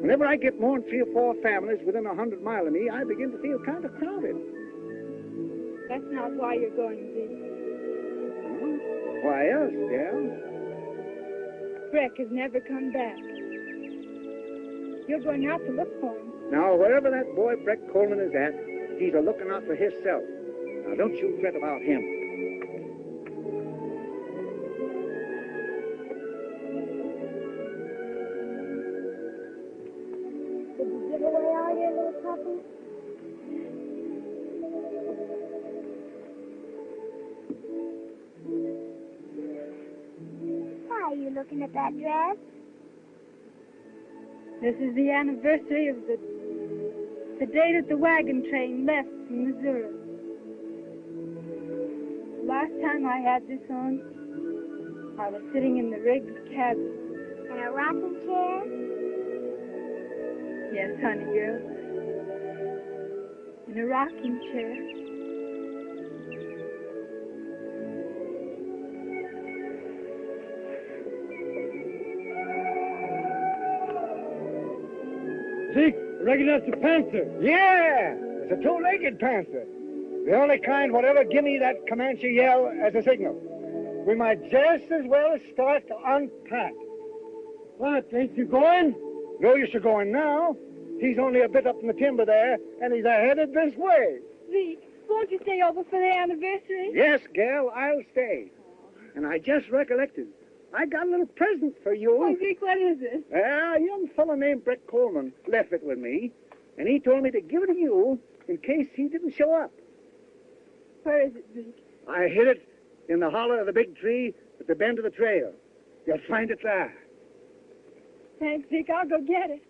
Whenever I get more than 3 or 4 families within 100 miles of me, I begin to feel kind of crowded. That's not why you're going, Zeke. Why else, gal? Breck has never come back. You're going out to look for him. Now, wherever that boy Breck Coleman is at, he's a-looking out for himself. Now, don't you fret about him. Did you give away all your little puppies? Why are you looking at that dress? This is the anniversary of the day that the wagon train left from Missouri. The last time I had this on, I was sitting in the rigged cabin. In a rocking chair? Yes, honey girl. In a rocking chair. Zeke, I reckon that's a panther. Yeah, it's a 2-legged panther. The only kind whatever give me that Comanche yell as a signal. We might just as well start to unpack. What, ain't you going? No use of going now. He's only a bit up in the timber there, and he's headed this way. Zeke, won't you stay over for the anniversary? Yes, gal, I'll stay. And I just recollected. I got a little present for you. Oh, Zeke, what is it? A young fellow named Breck Coleman left it with me, and he told me to give it to you in case he didn't show up. Where is it, Zeke? I hid it in the hollow of the big tree at the bend of the trail. You'll find it there. Thanks, Zeke. I'll go get it.